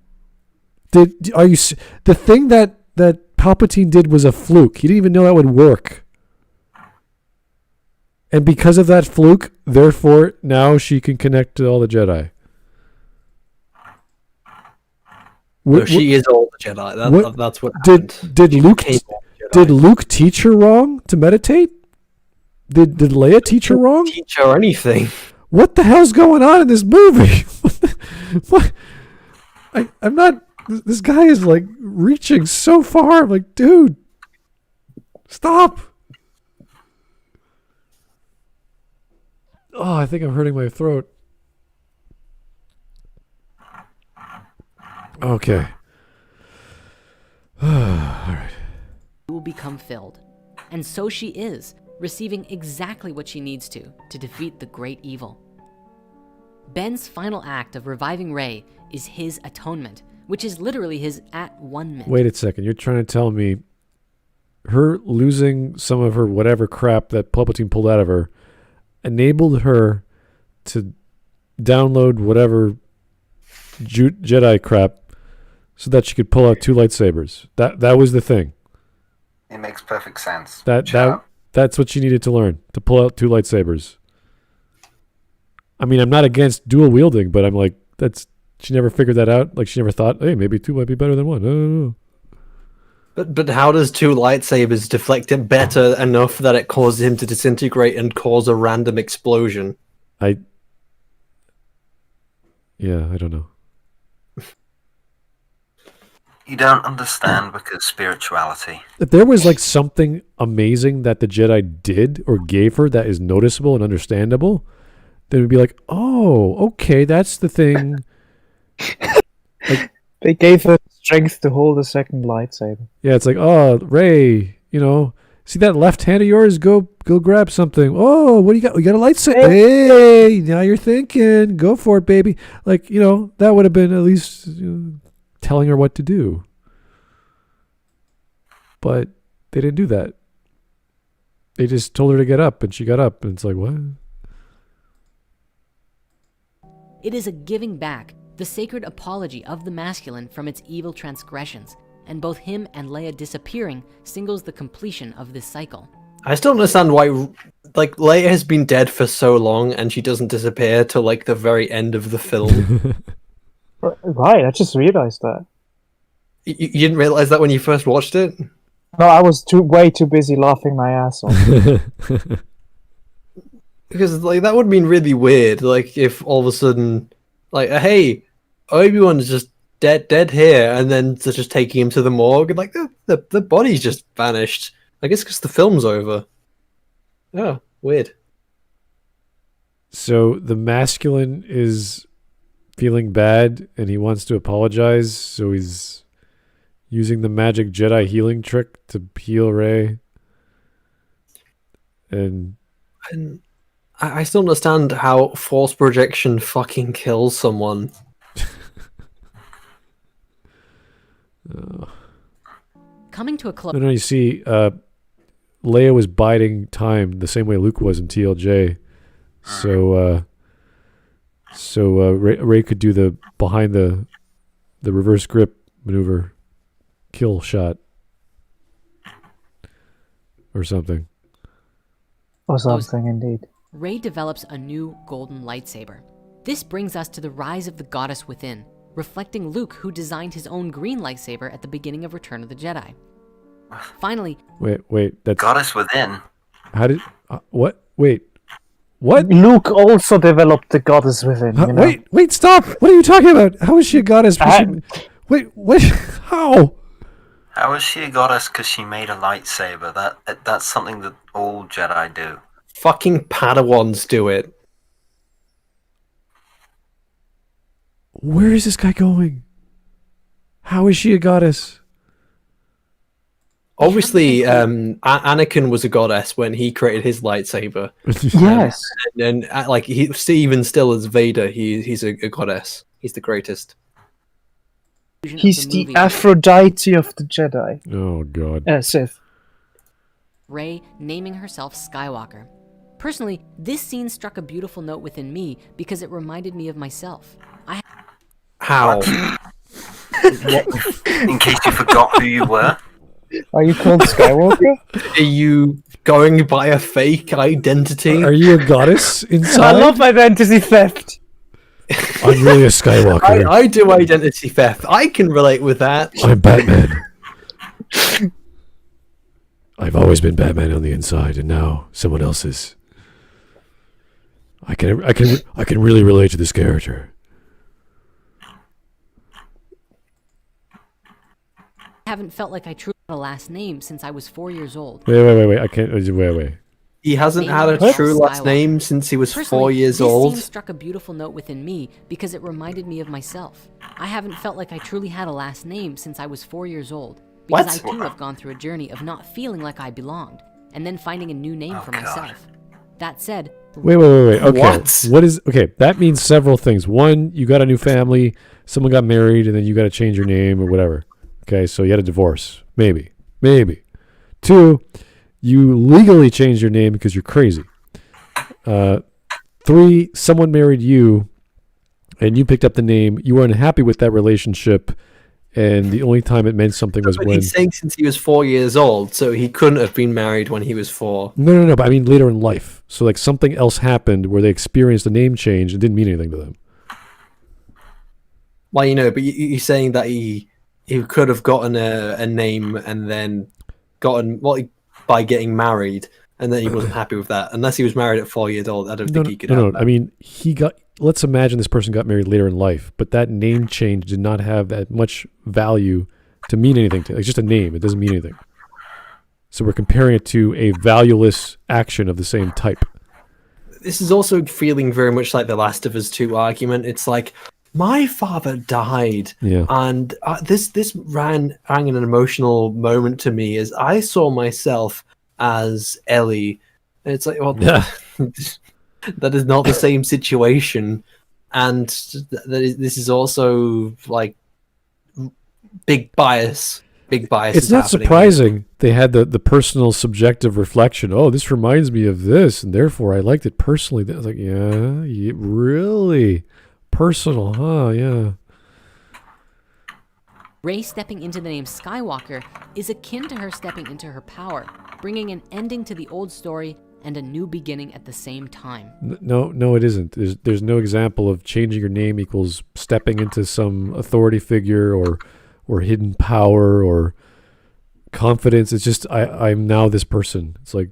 The thing that Palpatine did was a fluke. He didn't even know that would work. And because of that fluke, therefore, now she can connect to all the Jedi. No, she is all the Jedi. That's what happened. Did Luke Became all the Jedi. did Luke teach her wrong to meditate? Did Leia teach her wrong? Teach her anything? What the hell's going on in this movie? What? I'm not. This guy is like reaching so far. I'm like, dude, stop. Oh, I think I'm hurting my throat. Okay. All right. Will become filled. And so she is, receiving exactly what she needs to defeat the great evil. Ben's final act of reviving Rey is his atonement, which is literally his at-one-ment. Wait a second. You're trying to tell me her losing some of her whatever crap that Palpatine pulled out of her enabled her to download whatever Jedi crap so that she could pull out two lightsabers. That was the thing. It makes perfect sense. That's what she needed to learn, to pull out two lightsabers. I mean, I'm not against dual wielding, but I'm like, she never figured that out. Like, she never thought, hey, maybe two might be better than one. I don't know. But how does two lightsabers deflect it better enough that it causes him to disintegrate and cause a random explosion? I don't know. You don't understand because spirituality. If there was like something amazing that the Jedi did or gave her that is noticeable and understandable, then it'd be like, oh, okay, that's the thing. They gave her strength to hold a second lightsaber. Yeah, it's like, oh, Rey, see that left hand of yours? Go grab something. Oh, what do you got? We got a lightsaber. Hey, now you're thinking. Go for it, baby. Like, that would have been at least telling her what to do. But they didn't do that. They just told her to get up, and she got up, and it's like, what? It is a giving back, the sacred apology of the masculine from its evil transgressions, and both him and Leia disappearing signals the completion of this cycle. I still don't understand why, like, Leia has been dead for so long and she doesn't disappear till, like, the very end of the film. Right, I just realized that. You didn't realize that when you first watched it? No, I was way too busy laughing my ass off. Because like that would have been really weird. Like if all of a sudden, like, hey, Obi-Wan's just dead here, and then they're just taking him to the morgue, and like the body's just vanished. I guess because the film's over. Oh, weird. So the masculine is feeling bad, and he wants to apologize. So he's using the magic Jedi healing trick to heal Rey. And I still don't understand how force projection fucking kills someone. Coming to a close. you see, Leia was biding time the same way Luke was in TLJ. So Rey could do the behind the reverse grip maneuver kill shot or something. Or something, indeed. Rey develops a new golden lightsaber. This brings us to the rise of the goddess within, reflecting Luke, who designed his own green lightsaber at the beginning of Return of the Jedi. Finally... Wait, that's... Goddess within? How did... what? Wait. What? Luke also developed the goddess within, you know? Wait, stop! What are you talking about? How is she a goddess? Wait, what? How? How is she a goddess because she made a lightsaber? That's something that all Jedi do. Fucking Padawans do it. Where is this guy going? How is she a goddess? Obviously, Anakin was a goddess when he created his lightsaber. Yes. And like even still as Vader, he's a goddess. He's the greatest. He's the Aphrodite of the Jedi. Oh, God. Sith. Rey naming herself Skywalker. Personally, this scene struck a beautiful note within me because it reminded me of myself. How? In case you forgot who you were. Are you called Skywalker? Are you going by a fake identity? Are you a goddess inside? I love identity theft. I'm really a Skywalker. I do identity theft. I can relate with that. I'm Batman. I've always been Batman on the inside, and now someone else is. I can really relate to this character. I haven't felt like I truly had a last name since I was 4 years old. Wait. I can't. Wait. He hasn't had a true last name since he was 4 years old. This scene struck a beautiful note within me because it reminded me of myself. I haven't felt like I truly had a last name since I was 4 years old. Because I too have gone through a journey of not feeling like I belonged, and then finding a new name for myself. That said... Wait. Okay. What? Okay, that means several things. One, you got a new family, someone got married, and then you got to change your name or whatever. Okay, so you had a divorce. Maybe. Two, you legally changed your name because you're crazy. Three, someone married you, and you picked up the name. You were unhappy with that relationship, and the only time it meant something was when... He's saying since he was 4 years old, so he couldn't have been married when he was 4. No, but I mean later in life. So like something else happened where they experienced a name change and didn't mean anything to them. Well, but you're saying that he could have gotten a name and then by getting married, and then he wasn't happy with that. Unless he was married at 4 years old, I don't think he could have that. I mean, let's imagine this person got married later in life, but that name change did not have that much value to mean anything. It's just a name. It doesn't mean anything. So we're comparing it to a valueless action of the same type. This is also feeling very much like the Last of Us 2 argument. It's like, my father died, and this rang an emotional moment to me as I saw myself as Ellie. And it's like, well, that is not the same situation, and this is also like big bias. It's not surprising they had the personal subjective reflection. Oh, this reminds me of this, and therefore I liked it personally. I was like, yeah, really personal, huh? Yeah. Rey stepping into the name Skywalker is akin to her stepping into her power, bringing an ending to the old story and a new beginning at the same time. No, it isn't. There's no example of changing your name equals stepping into some authority figure or hidden power or confidence. It's just I'm now this person. It's like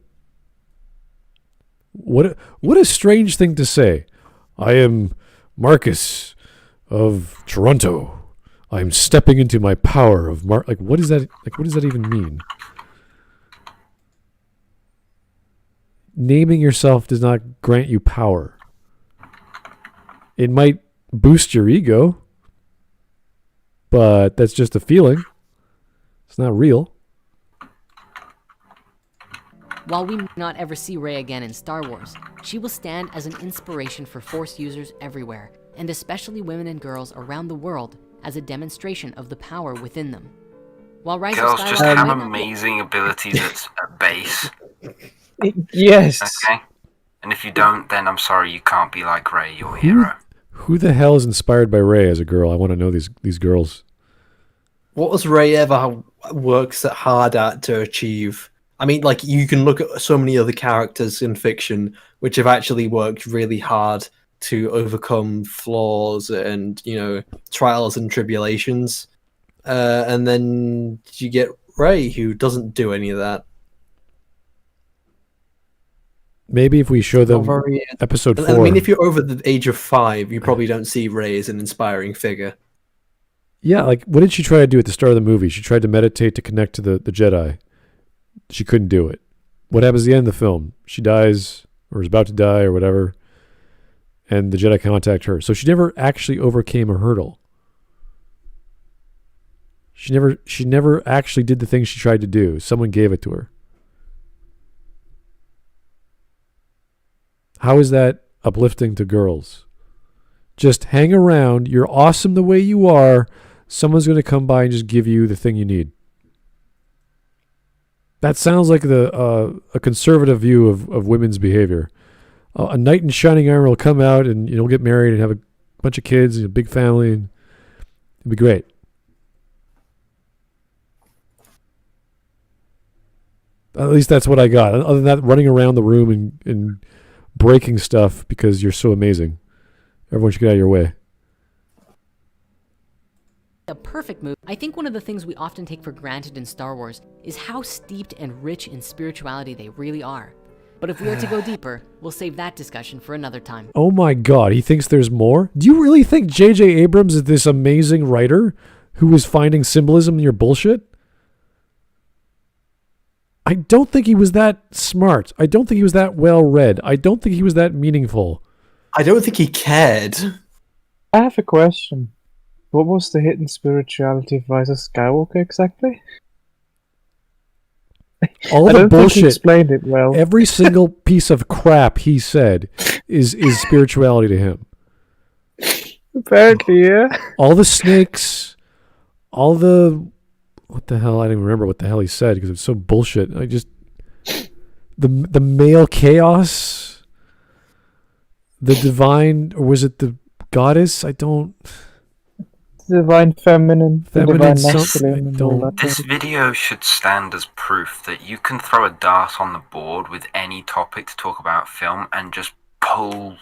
what a strange thing to say. I am Marcus of Toronto. I'm stepping into my power of like what is that? Like what does that even mean? Naming yourself does not grant you power. It might boost your ego, but that's just a feeling. It's not real. While we may not ever see Rey again in Star Wars, she will stand as an inspiration for Force users everywhere, and especially women and girls around the world, as a demonstration of the power within them. While Rise Girls of just Skywalker have might not be- amazing abilities at base. Yes. Okay? And if you don't, then I'm sorry, you can't be like Rey, your hero. Who the hell is inspired by Rey as a girl? I want to know these girls. What has Ray ever worked so hard at to achieve? I mean, like, you can look at so many other characters in fiction which have actually worked really hard to overcome flaws and, you know, trials and tribulations. And then you get Ray, who doesn't do any of that. Maybe if we show them Very- episode 4. I mean, if you're over the age of 5, you probably don't see Ray as an inspiring figure. Yeah, like what did she try to do at the start of the movie? She tried to meditate to connect to the Jedi. She couldn't do it. What happens at the end of the film? She dies or is about to die or whatever, and the Jedi contact her. So she never actually overcame a hurdle. She never actually did the thing she tried to do. Someone gave it to her. How is that uplifting to girls? Just hang around. You're awesome the way you are. Someone's going to come by and just give you the thing you need. That sounds like a conservative view of women's behavior. A knight in shining armor will come out and you'll get married and have a bunch of kids and a big family, and it'll be great. At least that's what I got. Other than that, running around the room and breaking stuff because you're so amazing. Everyone should get out of your way. A perfect move. I think one of the things we often take for granted in Star Wars is how steeped and rich in spirituality they really are. But if we are to go deeper, we'll save that discussion for another time. Oh my God, he thinks there's more? Do you really think J.J. Abrams is this amazing writer who is finding symbolism in your bullshit? I don't think he was that smart. I don't think he was that well read. I don't think he was that meaningful. I don't think he cared. I have a question. What was the hidden spirituality of Rise of Skywalker exactly? All I the don't think he bullshit, explained it well. every single piece of crap he said is spirituality to him. Apparently, yeah. All the snakes, all the... What the hell? I don't even remember what the hell he said because it's so bullshit. I just... The male chaos, the divine, or was it the goddess? I don't... Divine feminine, the divine something, masculine, I and all don't- that. This video should stand as proof that you can throw a dart on the board with any topic to talk about film and just pull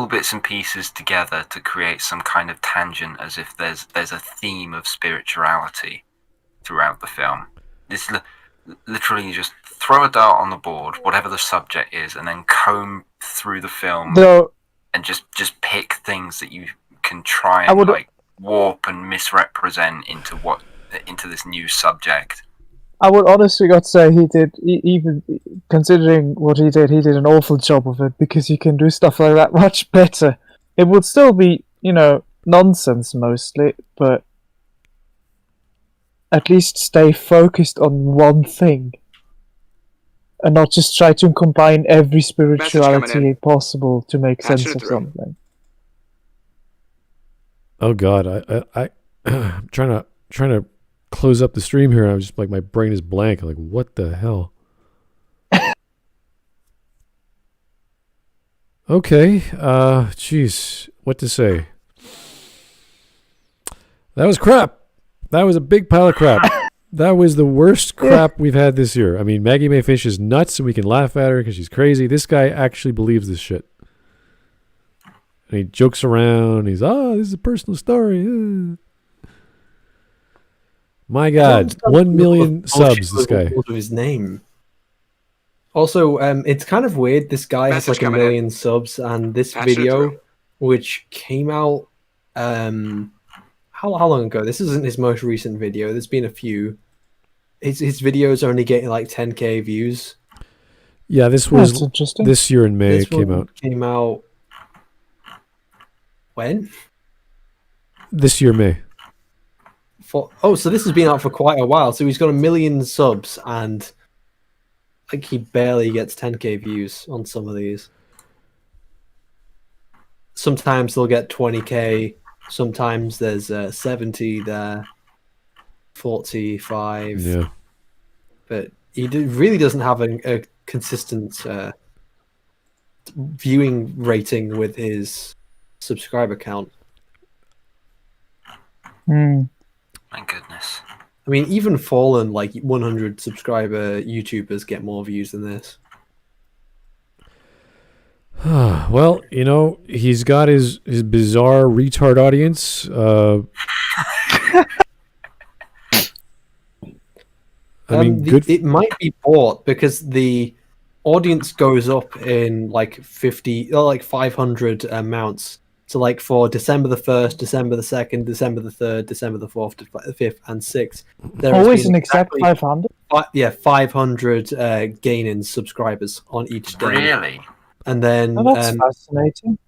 bits and pieces together to create some kind of tangent, as if there's a theme of spirituality throughout the film. This literally, you just throw a dart on the board, whatever the subject is, and then comb through the film Though, and just pick things that you can try I and would- like warp and misrepresent into this new subject. I would honestly got to say he did, even considering what he did an awful job of it, because you can do stuff like that much better. It would still be, nonsense mostly, but at least stay focused on one thing. And not just try to combine every spirituality possible to make Patching sense it of through. something. Oh God, I'm trying to close up the stream here. I'm just like, my brain is blank. I'm like, what the hell? Okay, jeez, what to say? That was crap. That was a big pile of crap. That was the worst crap we've had this year. I mean, Maggie Mae Fish is nuts, and we can laugh at her because she's crazy. This guy actually believes this shit. And he jokes around. He's, this is a personal story. My I don't God, understand 1 million the subs. This guy. bullshit with his name. Also, it's kind of weird. This guy has Message like a coming in. million subs, and this Patching it video, through. which came out, how long ago? This isn't his most recent video. There's been a few. His videos are only getting like 10K views. Yeah, this That's was interesting. this year in May. This It came one out came out when? this year May. So this has been out for quite a while. So he's got a million subs, and like he barely gets 10K views on some of these. Sometimes they'll get 20K. Sometimes there's 70 there, 45. Yeah. But he really doesn't have a consistent viewing rating with his subscriber count. Hmm. My goodness. I mean, even fallen like 100 subscriber YouTubers get more views than this. Well, he's got his bizarre retard audience. I mean, good. It might be bought because the audience goes up in like 50 or like 500 amounts. So like for December the 1st, December the 2nd, December the 3rd, December the 4th, 5th, and 6th. There has Always been an exact 500. 500 gain in subscribers on each day. Really? And then Oh, that's fascinating.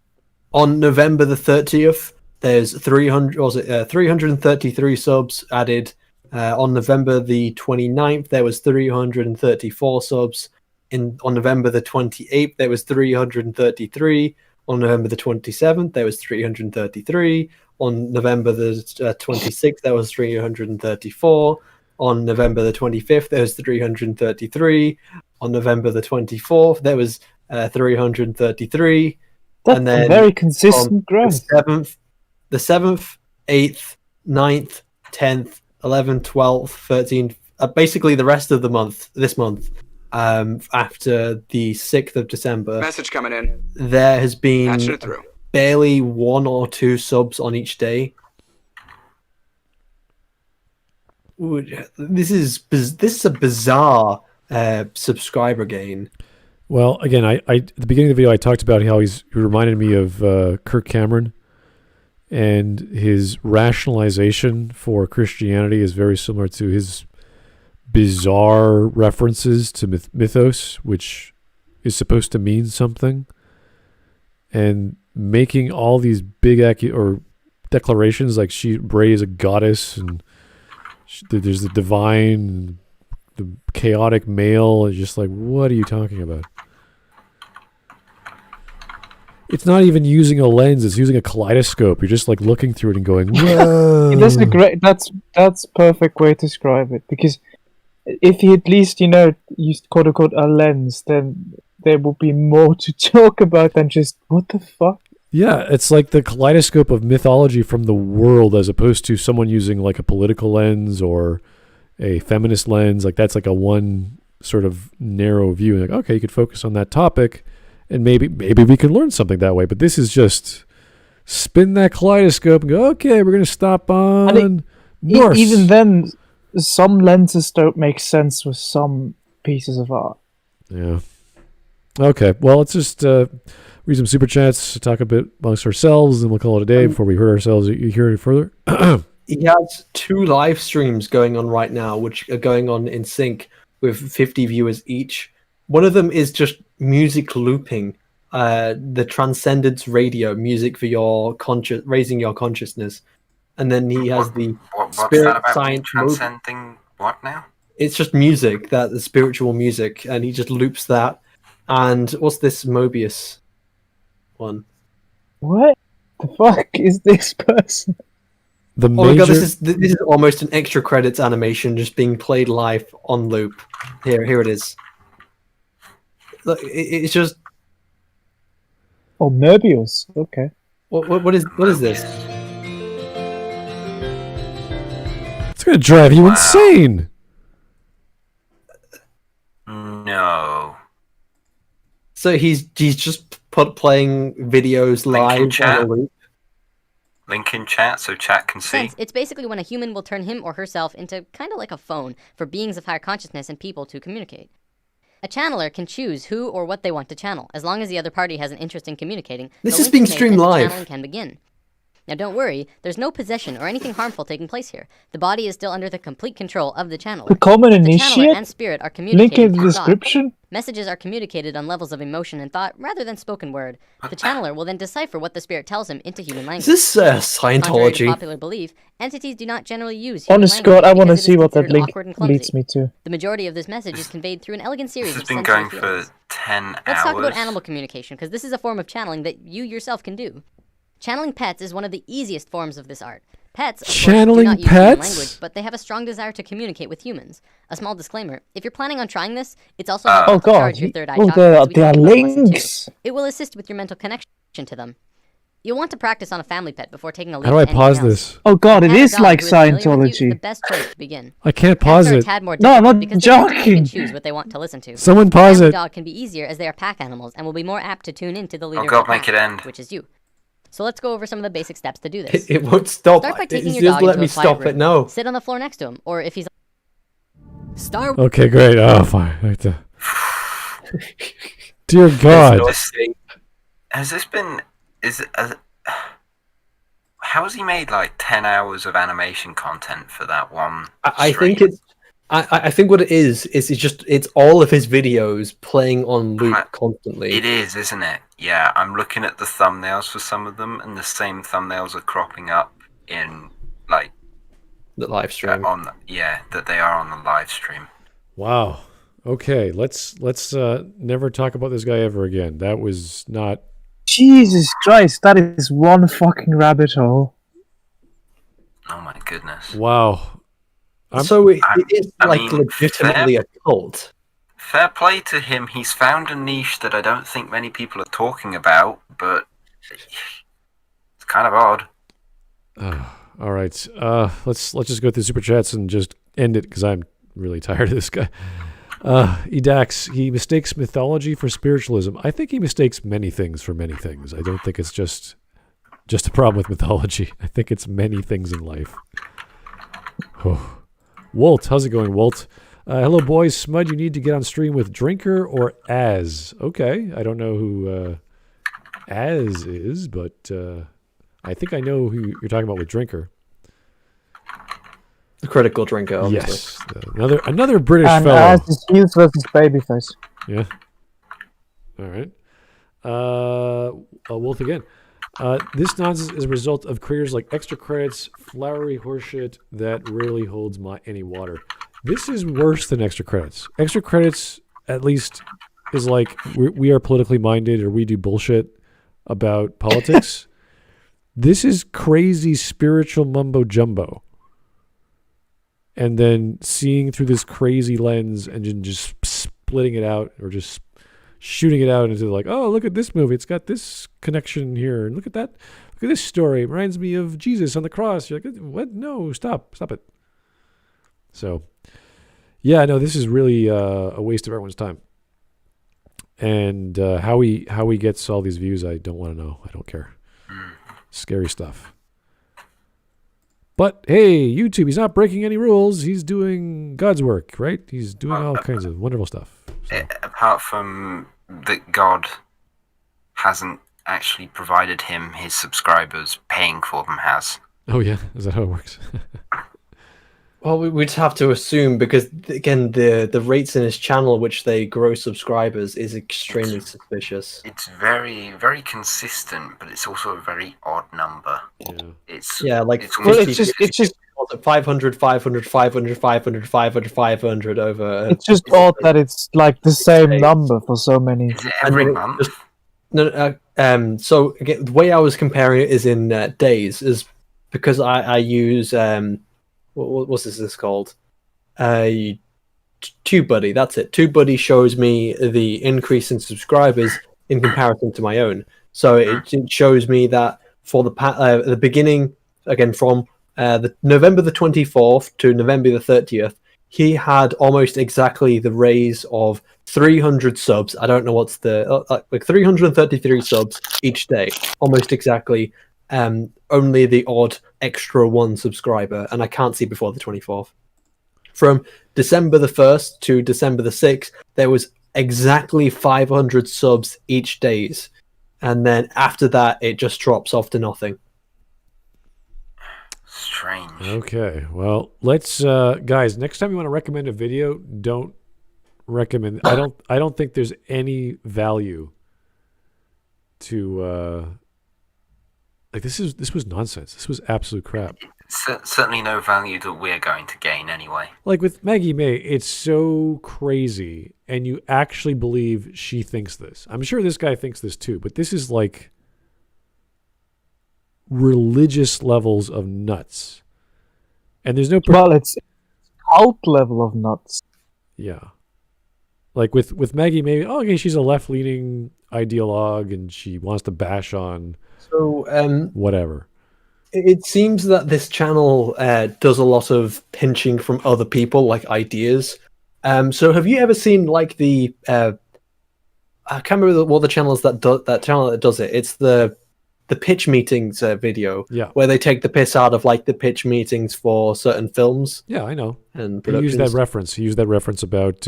on November the 30th, there's 333 subs added. On November the 29th, there was 334 subs. On November the 28th, there was 333. On November the 27th, there was 333. On November the 26th, there was 334. On November the 25th, there was 333. On November the 24th, there was 333. That's and then a very consistent growth. The 7th, 8th, 9th, 10th, 11th, 12th, 13th, basically the rest of the month, this month, after the 6th of December, Message coming in. there has been Patching it through. barely 1 or 2 subs on each day. This is a bizarre subscriber gain. Well, again, I at the beginning of the video, I talked about how he reminded me of Kirk Cameron, and his rationalization for Christianity is very similar to his bizarre references to mythos, which is supposed to mean something, and making all these big declarations like Bray is a goddess, and there's the divine, the chaotic male. It's just like, what are you talking about? It's not even using a lens; it's using a kaleidoscope. You're just like looking through it and going, "Whoa!" That's perfect way to describe it. Because if he at least used quote unquote a lens, then there would be more to talk about than just what the fuck. Yeah, it's like the kaleidoscope of mythology from the world, as opposed to someone using like a political lens or a feminist lens. Like that's like a one sort of narrow view. Like, okay, you could focus on that topic, and maybe we can learn something that way. But this is just spin that kaleidoscope and go, okay, we're going to stop on Norse. Even then, some lenses don't make sense with some pieces of art. Yeah. Okay, well, let's just read some super chats, talk a bit amongst ourselves, and we'll call it a day before we hurt ourselves. You hear any further? He has 2 live streams going on right now, which are going on in sync with 50 viewers each. One of them is just music looping, the Transcendence Radio, music for your raising your consciousness. And then he has What's Spirit that about Science transcending what now? It's just music, the spiritual music, and he just loops that. And what's this Mobius one? What the fuck is this person? The Oh my god, major... this is almost an extra credits animation just being played live on loop. Here it is. Look, it's just. Oh, Möbius. Okay. What is this? It's going to drive you insane. No. So he's just playing videos live on a loop. link in chat so chat can see? It's basically when a human will turn him or herself into kind of like a phone for beings of higher consciousness and people to communicate. A channeler can choose who or what they want to channel, as long as the other party has an interest in communicating. This is being streamed live. Channeling can begin. Now don't worry, there's no possession or anything harmful taking place here. The body is still under the complete control of the channeler. Become an The channeler initiate? and spirit are Link communicating in the through thought. description? Messages are communicated on levels of emotion and thought rather than spoken word. The channeler will then decipher what the spirit tells him into human language. Is this Contrary to Scientology? popular belief, entities do not generally use human Honest language God, I want to because it see is what that considered link awkward and clumsy. leads me to. The majority of this message is conveyed through an elegant series This has of been sensory going for fields. 10 hours. Let's talk about animal communication, because this is a form of channeling that you yourself can do. Channeling pets is one of the easiest forms of this art. Pets, of course, Channeling do not use human pets? language, but they have a strong desire to communicate with humans. A small disclaimer, if you're planning on trying this, it's also Oh helpful to god, charge your third eye oh, chakra, there as we are talked about in lesson two. links! It will assist with your mental connection to them. You'll want to practice on a family pet before taking a leap How do I to anything pause else. this? Oh god, it Having a is dog like who is familiar with you is Scientology. the best place to begin. I can't Pets pause are a it. tad more No, I'm difficult not because they can joking. choose what they want to listen to. Someone pause Family it. dog can be easier as they are pack animals and will be more apt to tune into the leader God, of the make pack, it end. which is you. So let's go over some of the basic steps to do this. It won't stop. Start by taking It's your just dog let into me a quiet stop room. it now. Sit on the floor next to him, or if he's Okay, great. Oh, fine. Dear God. Has this been... how has he made like 10 hours of animation content for that one I think stream? it's. I think what it is it's all of his videos playing on loop constantly. It is, isn't it? Yeah, I'm looking at the thumbnails for some of them, and the same thumbnails are cropping up in like The live stream. that they are on the live stream. Wow. Okay, let's never talk about this guy ever again. That was not. Jesus Christ, that is one fucking rabbit hole. Oh my goodness. Wow. So it is I like mean, legitimately a cult. Fair play to him. He's found a niche that I don't think many people are talking about, but it's kind of odd. All right. Let's just go through super chats and just end it because I'm really tired of this guy. Edax, he mistakes mythology for spiritualism. I think he mistakes many things for many things. I don't think it's just a problem with mythology. I think it's many things in life. Oh. Walt, how's it going, Walt? Hello, boys. Smud, you need to get on stream with Drinker or Az. Okay, I don't know who Az is, but I think I know who you're talking about with Drinker. The critical drinker, obviously. Yes, another British And fellow. as is Hughes versus Babyface. Yeah. All right. Wolf again. This nonsense is a result of creators like extra credits, flowery horseshit that rarely holds any water. This is worse than extra credits. Extra credits, at least, is like we are politically minded or we do bullshit about politics. This is crazy spiritual mumbo jumbo. And then seeing through this crazy lens and just splitting it out or just shooting it out into like, oh, look at this movie. It's got this connection here. And look at that. Look at this story. It reminds me of Jesus on the cross. You're like, what? No, stop it. So, yeah, no, this is really a waste of everyone's time. And how he gets all these views, I don't want to know. I don't care. Scary stuff. But hey, YouTube, he's not breaking any rules. He's doing God's work, right? He's doing all kinds of wonderful stuff. So. Apart from that God hasn't actually provided him his subscribers, paying for them has. Oh yeah, is that how it works? Well, we'd have to assume because again, the rates in his channel, which they grow subscribers, is extremely suspicious. It's very, very consistent, but it's also a very odd number. Yeah. It's like it's Well, almost, it's just 500, 500, 500, 500, 500, 500 over. It's just odd that it's like the same number for so many. is it every month? So again, the way I was comparing it is in days, is because I use what's this called? TubeBuddy. That's it. TubeBuddy shows me the increase in subscribers in comparison to my own. So it shows me that for the beginning, again from the November the 24th to November the 30th, he had almost exactly the raise of 300 subs. I don't know what's the like 333 subs each day, almost exactly. only the odd extra one subscriber, and I can't see before the 24th. From December the 1st to December the 6th, there was exactly 500 subs each days. And then after that, it just drops off to nothing. Strange. Okay, well, let's guys, next time you want to recommend a video, don't recommend. I don't think there's any value to like this was nonsense. This was absolute crap. Certainly no value that we're going to gain anyway. Like with Maggie May, it's so crazy, and you actually believe she thinks this. I'm sure this guy thinks this too, but this is like religious levels of nuts. And there's no... Well, it's cult level of nuts. Yeah. Like with Maggie May, oh, okay, she's a left-leaning ideologue, and she wants to bash on whatever. It seems that this channel does a lot of pinching from other people, like ideas. So have you ever seen like the I can't remember what the channel is that channel that does it. It's the pitch meetings video, where they take the piss out of like the pitch meetings for certain films. Yeah, I know. And he used that reference. He used that reference about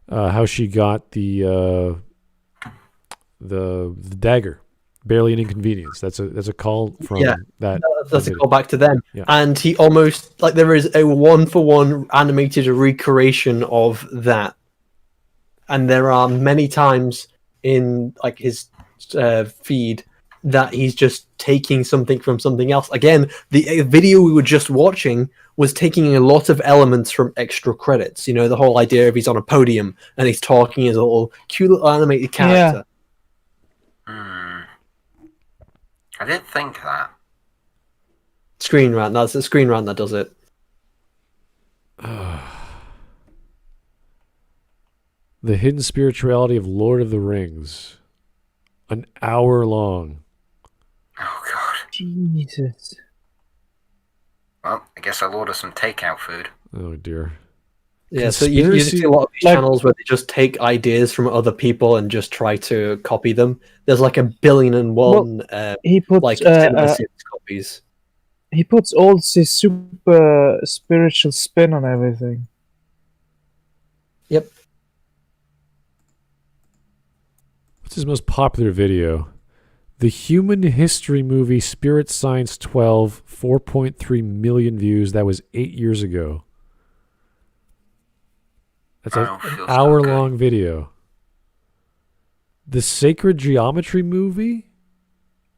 how she got the dagger. Barely an inconvenience. That's a call from that. That's a call back to them. Yeah. And he almost like there is a 1-for-1 animated recreation of that. And there are many times in like his feed that he's just taking something from something else. Again, the video we were just watching was taking a lot of elements from extra credits. You know, the whole idea of he's on a podium and he's talking as a little cute little animated character. I didn't think that. Screen Rant. That's the Screen Rant that does it. The Hidden Spirituality of Lord of the Rings. An hour long. Oh, God. Jesus. Well, I guess I'll order some takeout food. Oh, dear. Yeah, so you see a lot of these channels where they just take ideas from other people and just try to copy them. There's like 1 billion and one he puts, like copies. He puts all this super spiritual spin on everything. What's his most popular video? The Human History Movie Spirit Science 12, 4.3 million views. That was 8 years ago. That's an hour-long video. The Sacred Geometry Movie,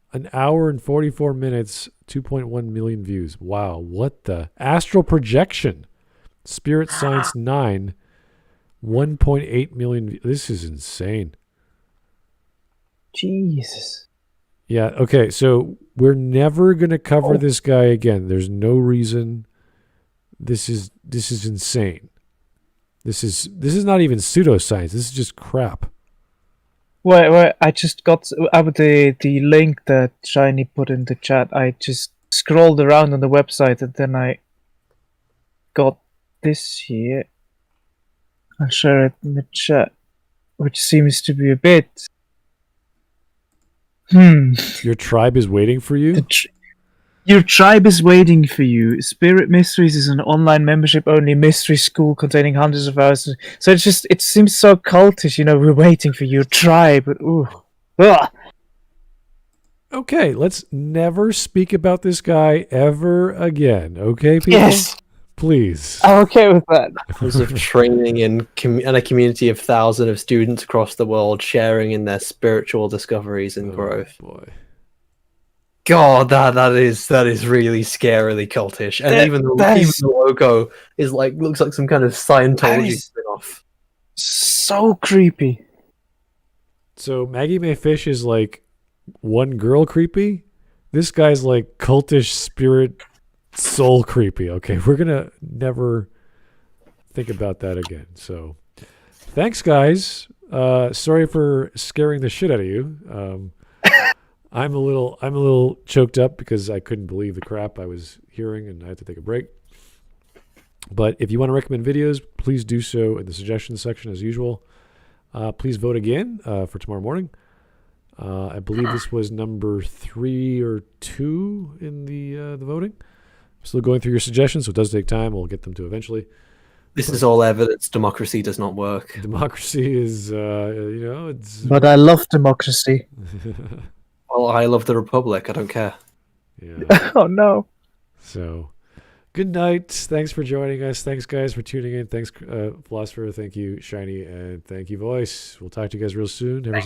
1 hour and 44 minutes, 2.1 million views. Wow, what the? Astral Projection, Spirit Science 9, 1.8 million views. This is insane. Jesus. Yeah, okay, so we're never going to cover this guy again. There's no reason. This is insane. This is not even pseudoscience. This is just crap. Wait, I just got the link that Shiny put in the chat. I just scrolled around on the website and then I got this here. I'll share it in the chat, which seems to be a bit... Your tribe is waiting for you? Your tribe is waiting for you. Spirit Mysteries is an online membership-only mystery school containing hundreds of hours. So it seems so cultish, you know, we're waiting for your tribe. Ooh. Ugh. Okay, let's never speak about this guy ever again. Okay, people? Yes. Please. I'm okay with that. Because of training in a community of thousands of students across the world sharing in their spiritual discoveries and growth. Boy. God, that is really scarily cultish, and even the logo is looks like some kind of Scientology spin-off. So creepy. So Maggie May Fish is like one girl creepy. This guy's like cultish spirit soul creepy. Okay, we're gonna never think about that again. So, thanks, guys. Sorry for scaring the shit out of you. I'm a little choked up because I couldn't believe the crap I was hearing, and I had to take a break. But if you want to recommend videos, please do so in the suggestions section as usual. Please vote again for tomorrow morning. I believe this was number 3 or 2 in the voting. Still going through your suggestions, so it does take time. We'll get them to eventually. This is all evidence democracy does not work. Democracy is, it's. But I love democracy. Well, I love the Republic. I don't care. Yeah. Oh no. So, good night. Thanks for joining us. Thanks, guys, for tuning in. Thanks, Philosopher. Thank you, Shiny. And thank you, Voice. We'll talk to you guys real soon. Have yourself